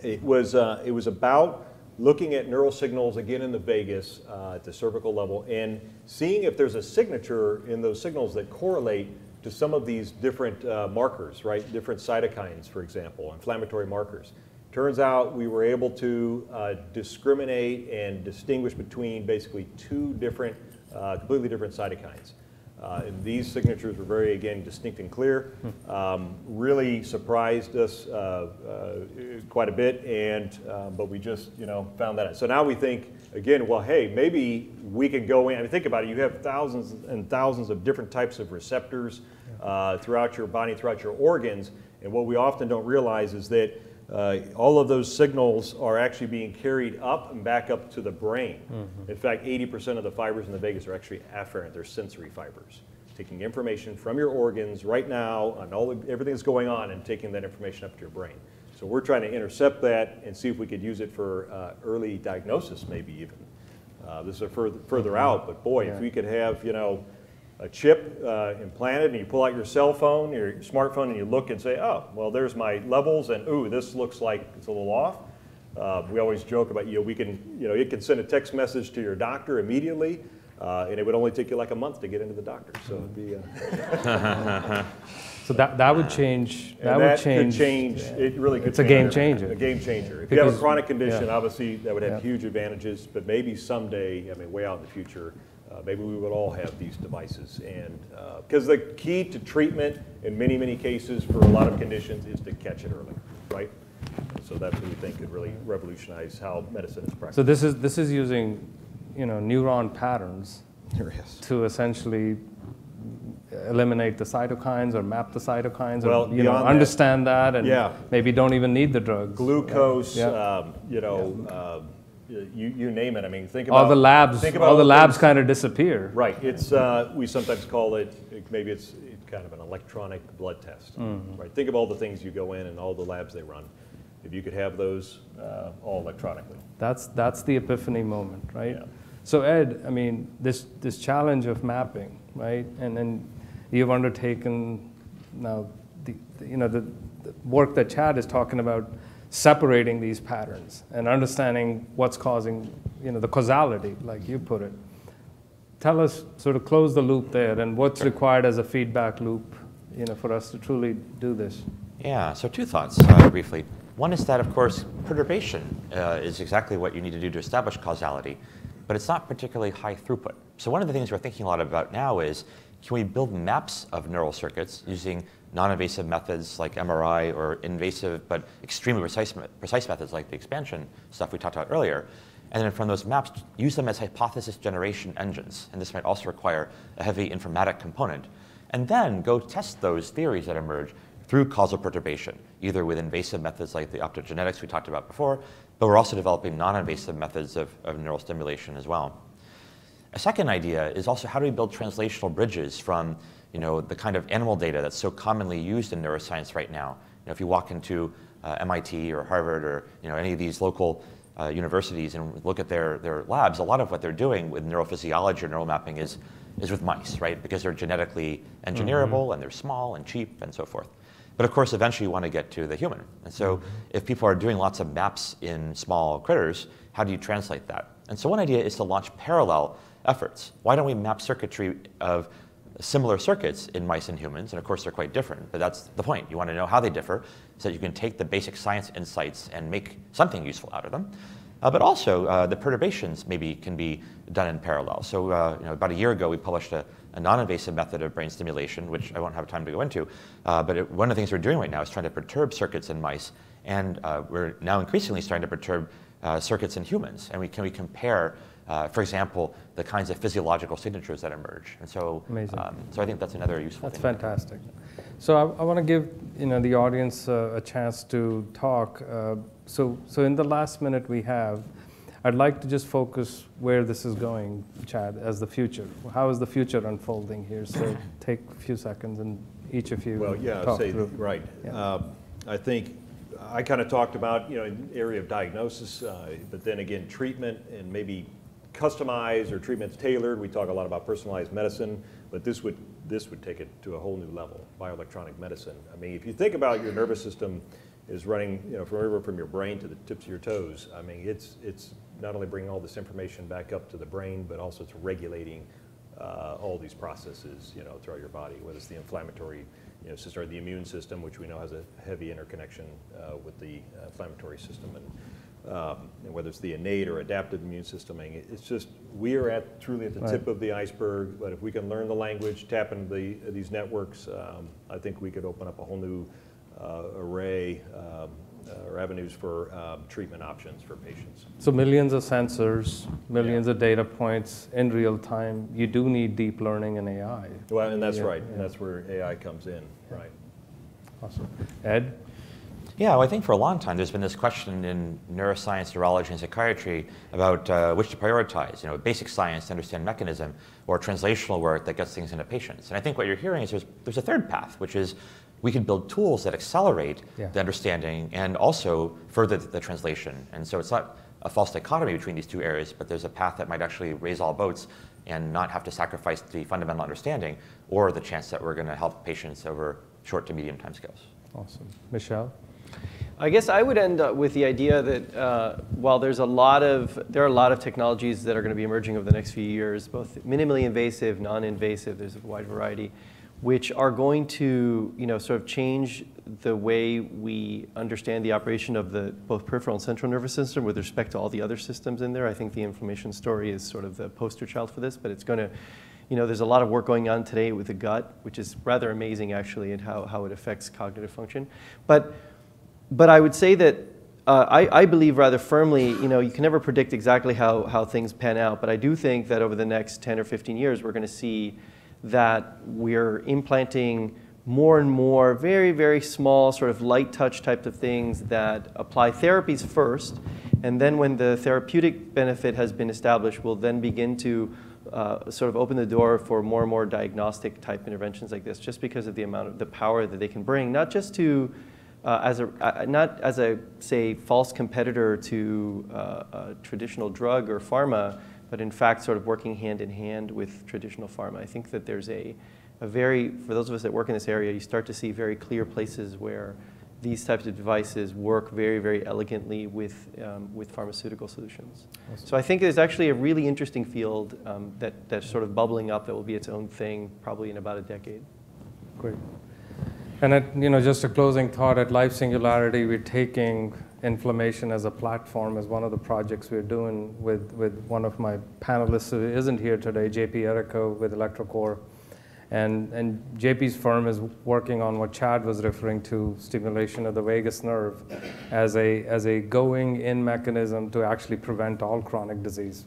it was about looking at neural signals, again in the vagus, at the cervical level, and seeing if there's a signature in those signals that correlate to some of these different markers, right? Different cytokines, for example, inflammatory markers. Turns out we were able to discriminate and distinguish between basically two different, completely different cytokines. And these signatures were very, again, distinct and clear. Really surprised us quite a bit, but we just, found that out. So now we think, again, well, hey, maybe we can go in. I mean, think about it. You have thousands and thousands of different types of receptors throughout your body, throughout your organs. And what we often don't realize is that all of those signals are actually being carried up and back up to the brain. In fact, 80% of the fibers in the vagus are actually afferent. They're sensory fibers, taking information from your organs right now on everything that's going on and taking that information up to your brain. So we're trying to intercept that and see if we could use it for early diagnosis, maybe even. This is further out, but boy, if we could have, a chip implanted, and you pull out your cell phone, your smartphone, and you look and say, oh, well, there's my levels, and ooh, this looks like it's a little off. We always joke about, we can, it can send a text message to your doctor immediately, and it would only take you like a month to get into the doctor. So it'd be. So that would change. That would change. It really could. It's a game changer. A game changer. If you have a chronic condition, obviously that would have huge advantages. But maybe someday, way out in the future, maybe we would all have these devices. And because the key to treatment in many, many cases for a lot of conditions is to catch it early, right? So that's what we think could really revolutionize how medicine is practiced. So this is using, neuron patterns to essentially eliminate the cytokines or map the cytokines, well, or understand that, and yeah. maybe don't even need the drugs. Glucose, yeah. You name it. I mean, think about all the labs. All the labs kind of disappear. Right. It's we sometimes call it, maybe it's kind of an electronic blood test. Mm-hmm. Right. Think of all the things you go in and all the labs they run. If you could have those all electronically. That's the epiphany moment, right? Yeah. So Ed, I mean, this challenge of mapping, right? And then you've undertaken now the work that Chad is talking about, separating these patterns and understanding what's causing, the causality, like you put it. Tell us, sort of close the loop there, and what's required as a feedback loop, for us to truly do this. Yeah, so two thoughts briefly. One is that, of course, perturbation is exactly what you need to do to establish causality, but it's not particularly high throughput. So one of the things we're thinking a lot about now is, can we build maps of neural circuits using non-invasive methods like MRI, or invasive but extremely precise methods like the expansion stuff we talked about earlier, and then from those maps, use them as hypothesis generation engines. And this might also require a heavy informatic component. And then go test those theories that emerge through causal perturbation, either with invasive methods like the optogenetics we talked about before, but we're also developing non-invasive methods of neural stimulation as well. A second idea is also, how do we build translational bridges from the kind of animal data that's so commonly used in neuroscience right now. If you walk into MIT or Harvard or any of these local universities and look at their labs, a lot of what they're doing with neurophysiology or neural mapping is with mice, right? Because they're genetically engineerable, and they're small and cheap and so forth. But of course, eventually you want to get to the human. And so if people are doing lots of maps in small critters, how do you translate that? And so one idea is to launch parallel efforts. Why don't we map circuitry of similar circuits in mice and humans? And of course, they're quite different, but that's the point. You want to know how they differ so that you can take the basic science insights and make something useful out of them. But also, the perturbations maybe can be done in parallel. So about a year ago, we published a non-invasive method of brain stimulation, which I won't have time to go into. But one of the things we're doing right now is trying to perturb circuits in mice. And we're now increasingly starting to perturb circuits in humans. And can we compare, for example, the kinds of physiological signatures that emerge? And so, so I think that's another useful thing. That's fantastic. So I want to give the audience a chance to talk. So in the last minute we have, I'd like to just focus where this is going, Chad, as the future. How is the future unfolding here? So take a few seconds and each of you talk through. Right. Yeah. I think I kind of talked about an area of diagnosis, but then again treatment and maybe customized or treatments tailored. We talk a lot about personalized medicine, but this would take it to a whole new level. Bioelectronic medicine. I mean, if you think about your nervous system is running, from your brain to the tips of your toes. I mean, it's not only bringing all this information back up to the brain, but also it's regulating all these processes, throughout your body, whether it's the inflammatory, system or the immune system, which we know has a heavy interconnection with the inflammatory system, and whether it's the innate or adaptive immune system. I mean, it's just, we are truly at the tip of the iceberg, but if we can learn the language, tap into these networks, I think we could open up a whole new array or avenues for treatment options for patients. So millions of sensors, millions of data points in real time. You do need deep learning and AI. Well, and that's right. And that's where AI comes in, right. Awesome. Ed? Yeah, well, I think for a long time there's been this question in neuroscience, neurology, and psychiatry about which to prioritize, basic science to understand mechanism, or translational work that gets things into patients. And I think what you're hearing is there's a third path, which is we can build tools that accelerate the understanding and also further the translation. And so it's not a false dichotomy between these two areas, but there's a path that might actually raise all boats and not have to sacrifice the fundamental understanding or the chance that we're going to help patients over short to medium timescales. Awesome. Michel? I guess I would end up with the idea that while there are a lot of technologies that are going to be emerging over the next few years, both minimally invasive, non-invasive, there's a wide variety. which are going to, sort of change the way we understand the operation of the both peripheral and central nervous system with respect to all the other systems in there. I think the inflammation story is sort of the poster child for this, but it's going to, there's a lot of work going on today with the gut, which is rather amazing actually, and how it affects cognitive function. But I would say that I believe rather firmly, you can never predict exactly how things pan out, but I do think that over the next 10 or 15 years, we're going to see that we're implanting more and more very, very small sort of light touch types of things that apply therapies first, and then when the therapeutic benefit has been established, we'll then begin to sort of open the door for more and more diagnostic type interventions like this, just because of the amount of the power that they can bring, not just to not as a, say, false competitor to a traditional drug or pharma, but in fact sort of working hand in hand with traditional pharma. I think that there's a very, for those of us that work in this area, you start to see very clear places where these types of devices work very, very elegantly with pharmaceutical solutions. Awesome. So I think there's actually a really interesting field that's sort of bubbling up that will be its own thing probably in about a decade. Great. And just a closing thought, at Life Singularity, we're taking inflammation as a platform as one of the projects we're doing with one of my panelists who isn't here today, JP Erico with Electrocore. And JP's firm is working on what Chad was referring to, stimulation of the vagus nerve, as a going-in mechanism to actually prevent all chronic disease,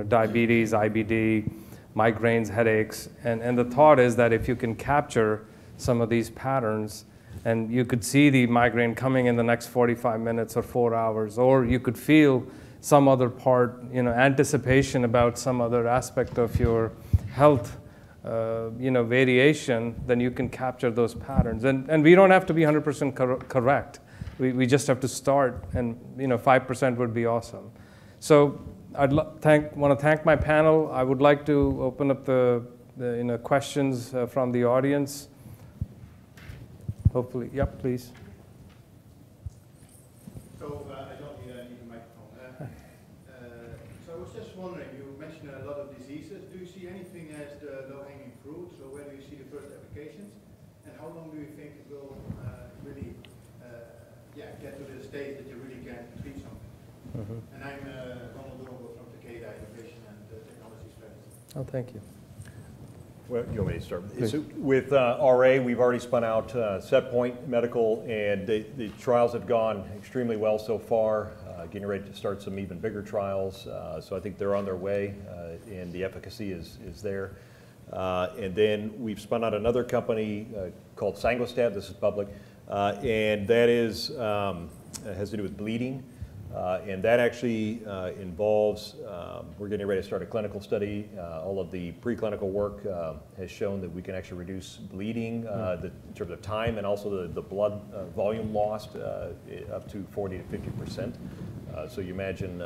diabetes, IBD, migraines, headaches. And the thought is that if you can capture some of these patterns, and you could see the migraine coming in the next 45 minutes or 4 hours, or you could feel some other part, anticipation about some other aspect of your health, variation, then you can capture those patterns. And we don't have to be 100% correct. We just have to start, and 5% would be awesome. So I'd want to thank my panel. I would like to open up the questions from the audience. Hopefully, yep, please. So I don't need a microphone. So I was just wondering, you mentioned a lot of diseases. Do you see anything as the low-hanging fruit? So where do you see the first applications? And how long do you think it will really get to the stage that you really can treat something? Mm-hmm. And I'm Ronald Doornbos from Takeda Innovation and Technology Strategy. Oh, thank you. Well, you want me to start? So with RA, we've already spun out Setpoint Medical, and the trials have gone extremely well so far, getting ready to start some even bigger trials. So I think they're on their way, and the efficacy is there. And then we've spun out another company called Sangostat. This is public, and that is has to do with bleeding. And that actually involves, we're getting ready to start a clinical study. All of the preclinical work has shown that we can actually reduce bleeding in terms of time, and also the blood volume lost up to 40 to 50%. So you imagine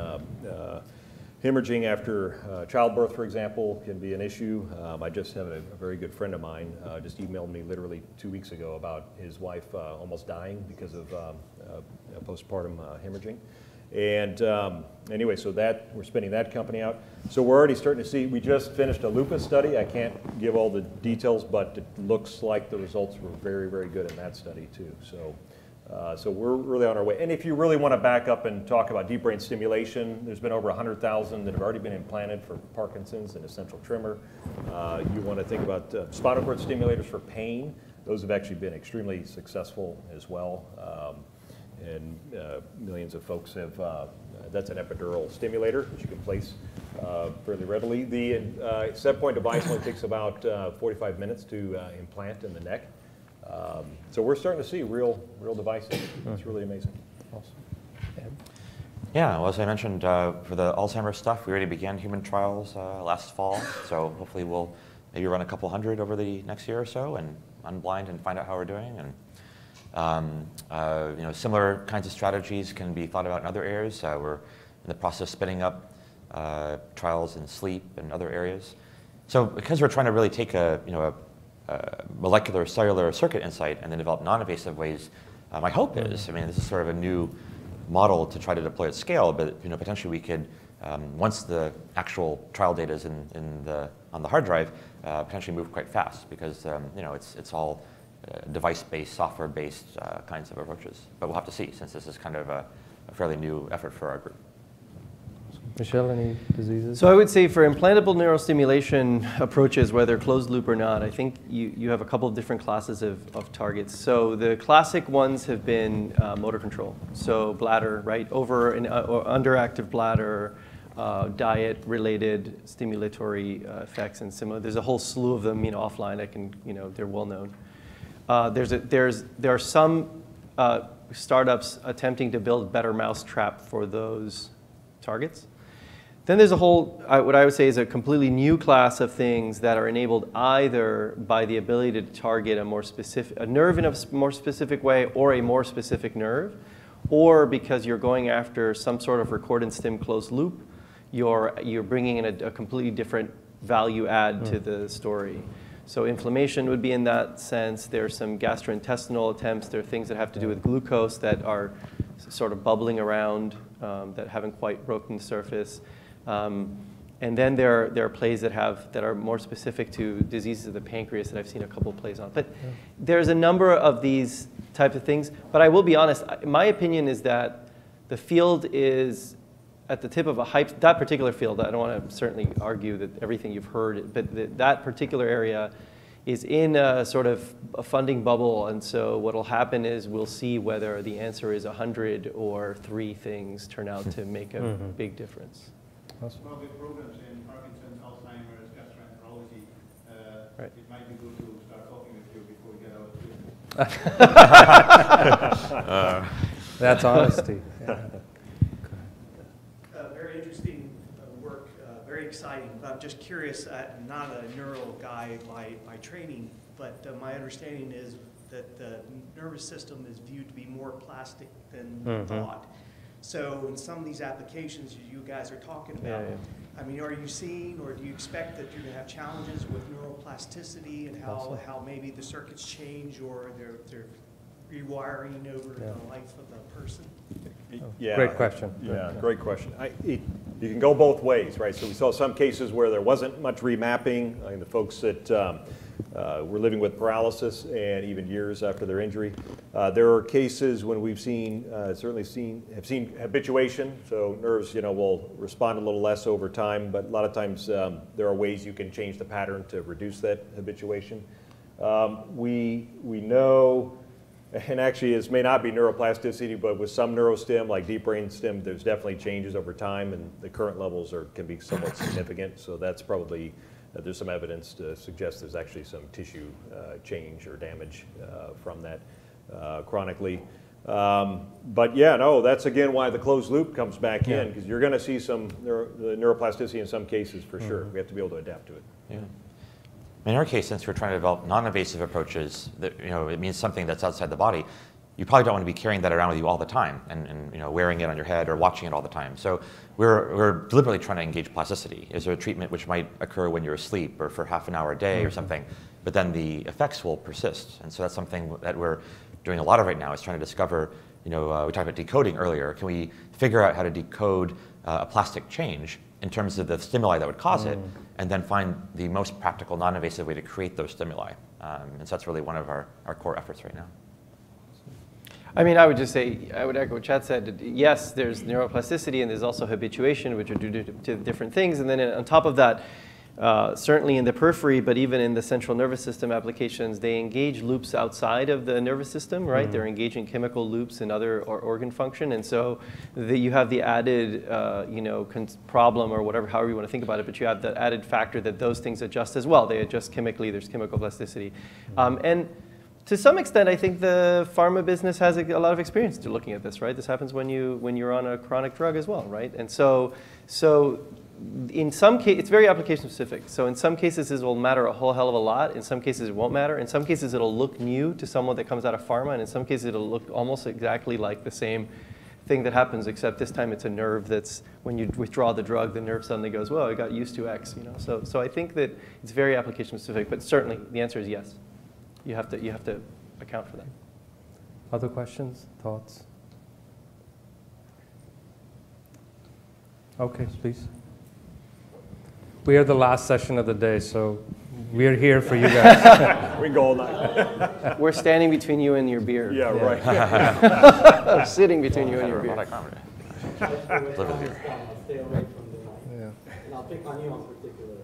hemorrhaging after childbirth, for example, can be an issue. I just have a very good friend of mine just emailed me literally 2 weeks ago about his wife almost dying because of postpartum hemorrhaging. And anyway, so that we're spinning that company out. So we're already starting to see, we just finished a lupus study. I can't give all the details, but it looks like the results were very, very good in that study too. So we're really on our way. And if you really want to back up and talk about deep brain stimulation, there's been over 100,000 that have already been implanted for Parkinson's and essential tremor. You want to think about spinal cord stimulators for pain. Those have actually been extremely successful as well. And millions of folks have, that's an epidural stimulator, which you can place fairly readily. The Setpoint device only takes about 45 minutes to implant in the neck. So we're starting to see real devices. It's really amazing. Awesome. Yeah, well, as I mentioned, for the Alzheimer's stuff, we already began human trials last fall. So hopefully we'll maybe run a couple hundred over the next year or so and unblind and find out how we're doing. And similar kinds of strategies can be thought about in other areas. We're in the process of spinning up trials in sleep and other areas. So because we're trying to really take a molecular cellular circuit insight and then develop non-invasive ways, my hope is, this is sort of a new model to try to deploy at scale, but potentially we could Once the actual trial data is on the hard drive, potentially move quite fast because it's all device-based, software-based kinds of approaches. But we'll have to see, since this is kind of a fairly new effort for our group. Michel, any diseases? So I would say for implantable neurostimulation approaches, whether closed loop or not, I think you have a couple of different classes of targets. So the classic ones have been motor control. So bladder, right? Over and or underactive bladder, diet-related stimulatory effects and similar. There's a whole slew of them, offline. They're well known. There are some startups attempting to build better mousetrap for those targets. Then there's a whole, what I would say is a completely new class of things that are enabled either by the ability to target a nerve in a more specific way or a more specific nerve, or because you're going after some sort of record and stim closed loop, you're bringing in a completely different value add to the story. So inflammation would be in that sense. There's some gastrointestinal attempts. There are things that have to do with glucose that are sort of bubbling around that haven't quite broken the surface. And then there are plays that are more specific to diseases of the pancreas that I've seen a couple of plays on. But there's a number of these types of things. But I will be honest, my opinion is that the field is at the tip of a hype. That particular field, I don't want to certainly argue that everything you've heard, but that particular area is in a sort of a funding bubble. And so what will happen is we'll see whether the answer is 100 or 3 things turn out to make a big difference. Awesome. Well, with programs in Parkinson's, Alzheimer's, gastroenterology, right. It might be good to start talking with you before we get out of here. That's honesty. Yeah. Very interesting work, very exciting. But I'm just curious, I'm not a neuro guy by training, but my understanding is that the nervous system is viewed to be more plastic than thought. So in some of these applications you guys are talking about, I mean, are you seeing or do you expect that you're going to have challenges with neuroplasticity and how maybe the circuits change or they're rewiring over the life of the person? Yeah. Great question. Yeah, great question. You can go both ways, right? So we saw some cases where there wasn't much remapping. I mean, the folks that were living with paralysis and even years after their injury. There are cases when we've certainly seen habituation. So nerves, will respond a little less over time, but a lot of times there are ways you can change the pattern to reduce that habituation. We know. And actually, this may not be neuroplasticity, but with some neurostim, like deep brain stim, there's definitely changes over time, and the current levels can be somewhat significant. So that's probably, there's some evidence to suggest there's actually some tissue change or damage from that chronically. But yeah, no, that's again why the closed loop comes back in, because you're going to see some neuroplasticity in some cases for sure. We have to be able to adapt to it. Yeah. In our case, since we're trying to develop non-invasive approaches, that it means something that's outside the body, you probably don't want to be carrying that around with you all the time and wearing it on your head or watching it all the time. So we're deliberately trying to engage plasticity. Is there a treatment which might occur when you're asleep or for half an hour a day or something, but then the effects will persist. And so that's something that we're doing a lot of right now, is trying to discover, we talked about decoding earlier. Can we figure out how to decode a plastic change in terms of the stimuli that would cause it, and then find the most practical, non-invasive way to create those stimuli. And so that's really one of our core efforts right now. I mean, I would just say, I would echo what Chad said. Yes, there's neuroplasticity and there's also habituation, which are due to different things. And then on top of that, certainly in the periphery, but even in the central nervous system applications, they engage loops outside of the nervous system, right? They're engaging chemical loops and other organ function. And so you have the added, problem or whatever, however you want to think about it, but you have the added factor that those things adjust as well. They adjust chemically, there's chemical plasticity. And to some extent, I think the pharma business has a lot of experience to looking at this, right? This happens when you're on a chronic drug as well, right? And so in some cases, it's very application specific. So in some cases, this will matter a whole hell of a lot. In some cases, it won't matter. In some cases, it'll look new to someone that comes out of pharma. And in some cases, it'll look almost exactly like the same thing that happens, except this time it's a nerve that's, when you withdraw the drug, the nerve suddenly goes, well, I got used to X. So I think that it's very application specific. But certainly, the answer is yes. You have to account for that. Other questions, thoughts? Okay, please. We are the last session of the day, so we are here for you guys. We can go all night. We're standing between you and your beer. Yeah, right. We're sitting between you and your beer. Live with beer. Stay away from the mic. And I'll pick on you on particular.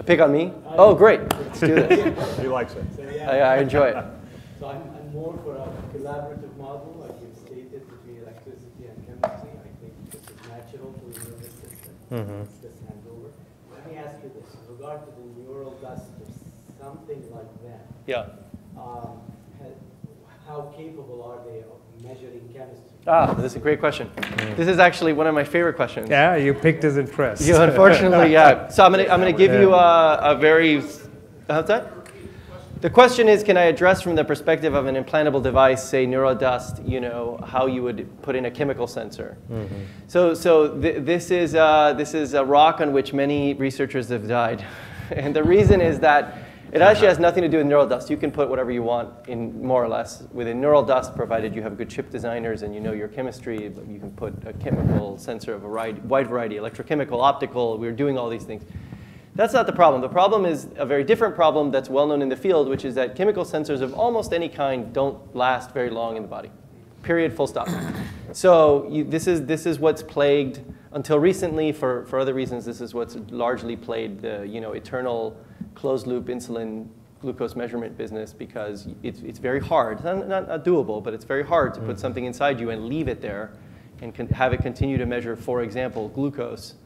Pick on me? Oh, great. Let's do this. He likes it. So, yeah. I enjoy it. So I'm more for a collaborative model, like you've stated, between electricity and chemistry. I think this is natural to the nervous system. It's just hand over. Let me ask you this. In regard to the neural dust or something like that, Yeah. how capable are they of measuring chemistry? Ah, this is a great question. This is actually one of my favorite questions. Yeah, you picked his interest. Yeah, unfortunately, yeah. So I'm gonna give you a very, how's that? The question is, can I address from the perspective of an implantable device, say neurodust, how you would put in a chemical sensor? So this is a rock on which many researchers have died. And the reason is that it actually has nothing to do with neural dust. You can put whatever you want in, more or less, within neural dust, provided you have good chip designers and you know your chemistry. You can put a chemical sensor of a wide variety, electrochemical, optical. We're doing all these things. That's not the problem. The problem is a very different problem that's well known in the field, which is that chemical sensors of almost any kind don't last very long in the body. Period, full stop. So this is what's plagued, until recently, for other reasons, this is what's largely plagued the eternal closed-loop insulin glucose measurement business, because it's very hard. It's not doable, but it's very hard to put something inside you and leave it there and have it continue to measure, for example, glucose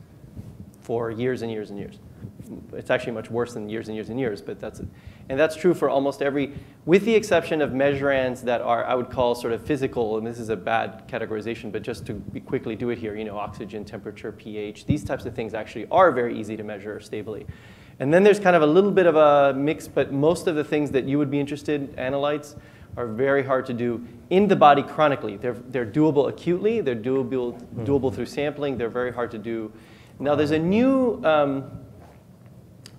for years and years and years. It's actually much worse than years and years and years, but that's it. And that's true for almost every, with the exception of measurands that are, I would call sort of physical, and this is a ad categorization, but just to quickly do it here, oxygen, temperature, pH, these types of things actually are very easy to measure stably. And then there's kind of a little bit of a mix, but most of the things that you would be interested in, analytes, are very hard to do in the body chronically. They're doable acutely, they're doable through sampling, they're very hard to do. Now there's a new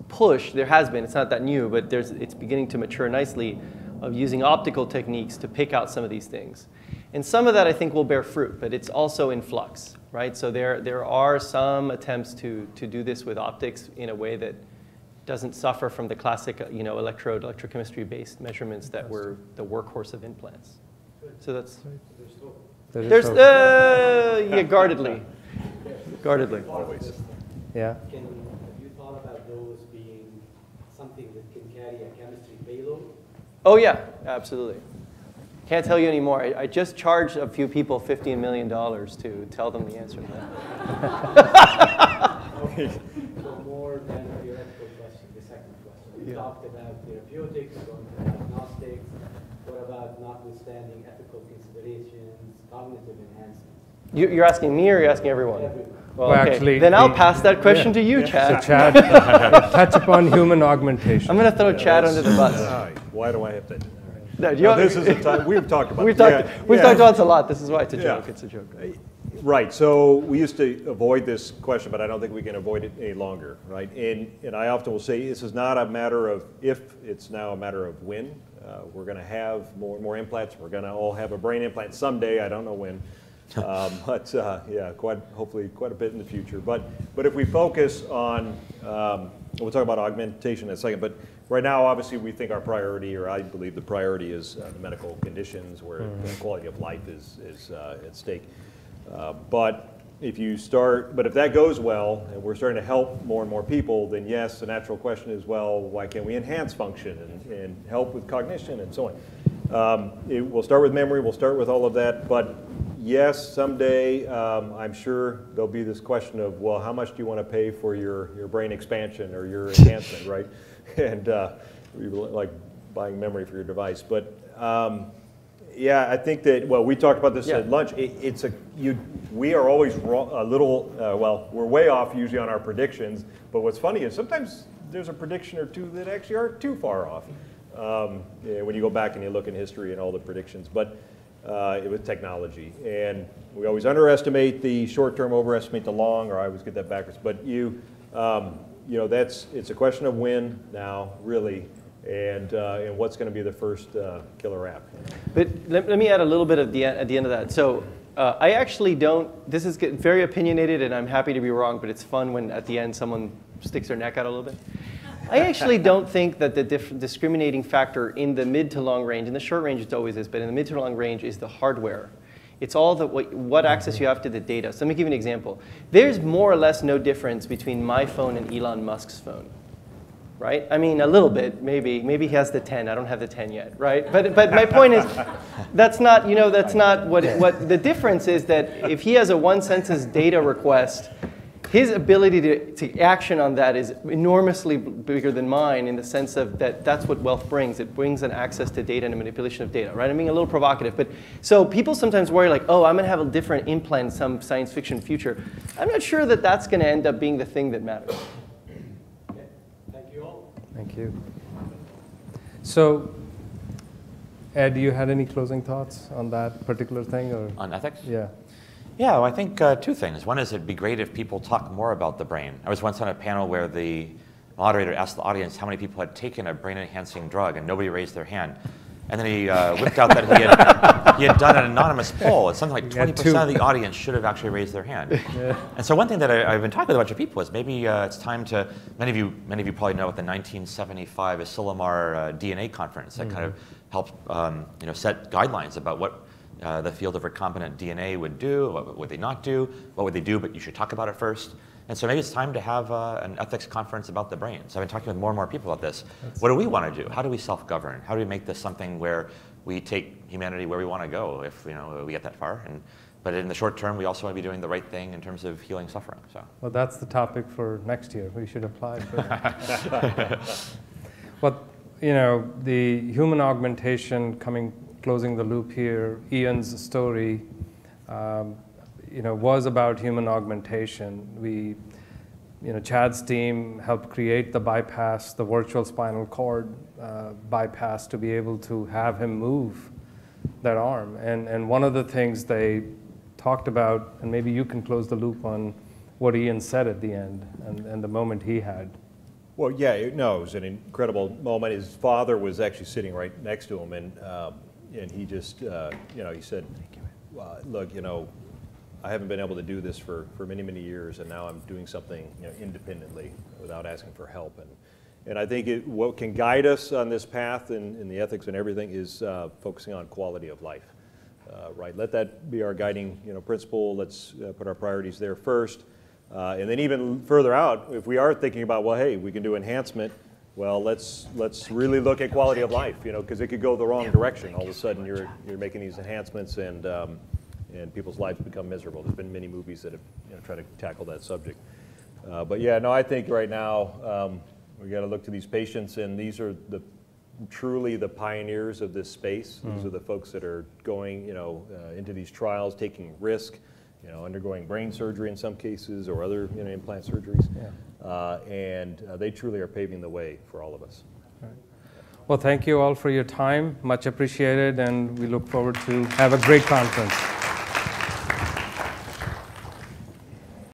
push, there has been, it's not that new, but it's beginning to mature nicely, of using optical techniques to pick out some of these things. And some of that I think will bear fruit, but it's also in flux, right? So there are some attempts to do this with optics in a way that doesn't suffer from the classic electrochemistry-based measurements that were the workhorse of implants. So that's, yeah, guardedly. Guardedly. Always. Yeah. Have you thought about those being something that can carry a chemistry payload? Oh yeah, absolutely. Can't tell you anymore. I just charged a few people $15 million to tell them the answer to that. Okay. So more than a theoretical question, the second question. We talked about therapeutics, going to diagnostics. What about notwithstanding ethical considerations, cognitive enhancements? You're asking me or you're asking everyone? Everyone. Well, okay. Actually, then I'll pass that question to you, Chad. So Chad, touch upon human augmentation. I'm going to throw Chad under the bus. Why do I have to? No, this is a time we've talked about. We've talked about it a lot. This is why it's a joke. It's a joke. Right. So we used to avoid this question, but I don't think we can avoid it any longer. Right. And I often will say this is not a matter of if; it's now a matter of when. We're going to have more and more implants. We're going to all have a brain implant someday. I don't know when. But yeah, hopefully quite a bit in the future. But if we focus on, we'll talk about augmentation in a second. But right now, obviously, we think our priority, or I believe the priority, is the medical conditions where the quality of life is at stake. But if that goes well, and we're starting to help more and more people, then yes, the natural question is, well, why can't we enhance function and help with cognition and so on? We'll start with memory. We'll start with all of that. But yes, someday I'm sure there'll be this question of, well, how much do you want to pay for your brain expansion or your enhancement, right? And like buying memory for your device. But yeah, I think that, well, we talked about this at lunch. We are always a little, well, we're way off usually on our predictions. But what's funny is sometimes there's a prediction or two that actually aren't too far off. When you go back and you look in history and all the predictions. But it was technology. And we always underestimate the short term, overestimate the long, or I always get that backwards. But it's a question of when now, really, and what's going to be the first killer app. But let me add a little bit at the end of that. So I actually don't, this is very opinionated and I'm happy to be wrong, but it's fun when at the end someone sticks their neck out a little bit. I actually don't think that the discriminating factor in the mid to long range, in the short range it always is, but in the mid to long range is the hardware. It's all what access you have to the data. So let me give you an example. There's more or less no difference between my phone and Elon Musk's phone. Right? I mean, a little bit, maybe. Maybe he has the 10. I don't have the 10 yet, right? But my point is, that's not, that's not what the difference is that if he has a one census data request, his ability to action on that is enormously bigger than mine in the sense of that's what wealth brings. It brings an access to data and a manipulation of data, right? I'm being a little provocative, but so people sometimes worry like, oh, I'm going to have a different implant in some science fiction future. I'm not sure that that's going to end up being the thing that matters. Thank you. So, Ed, you had any closing thoughts on that particular thing? Or? On ethics? Yeah. Yeah, well, I think two things. One is it'd be great if people talk more about the brain. I was once on a panel where the moderator asked the audience how many people had taken a brain-enhancing drug, and nobody raised their hand. And then he whipped out that he had done an anonymous poll, and something like 20% of the audience should have actually raised their hand. Yeah. And so one thing that I've been talking with a bunch of people is maybe it's time to, many of you probably know what the 1975 Asilomar DNA conference that kind of helped set guidelines about what the field of recombinant DNA would do, what would they not do, what would they do, but you should talk about it first. And so maybe it's time to have an ethics conference about the brain. So I've been talking with more and more people about this. What do we want to do? How do we self-govern? How do we make this something where we take humanity where we want to go if we get that far? But in the short term, we also want to be doing the right thing in terms of healing suffering. So. Well, that's the topic for next year. We should apply for that. But the human augmentation closing the loop here, Ian's story, was about human augmentation. Chad's team helped create the bypass, the virtual spinal cord bypass to be able to have him move that arm. And one of the things they talked about, and maybe you can close the loop on what Ian said at the end and the moment he had. Well, yeah, it was an incredible moment. His father was actually sitting right next to him, and he just, he said, look, I haven't been able to do this for many, many years, and now I'm doing something independently without asking for help. And I think what can guide us on this path in the ethics and everything is focusing on quality of life. Right? Let that be our guiding principle. Let's put our priorities there first. And then even further out, if we are thinking about, well, hey, we can do enhancement, well, let's really look at quality of life, because it could go the wrong direction. All of a sudden, you're making these enhancements and people's lives become miserable. There's been many movies that have tried to tackle that subject. But yeah, no, I think right now we got to look to these patients, and these are truly the pioneers of this space. These are the folks that are going, into these trials, taking risk, undergoing brain surgery in some cases or other implant surgeries. Yeah. And they truly are paving the way for all of us. All right. Well, thank you all for your time. Much appreciated, and we look forward to have a great conference.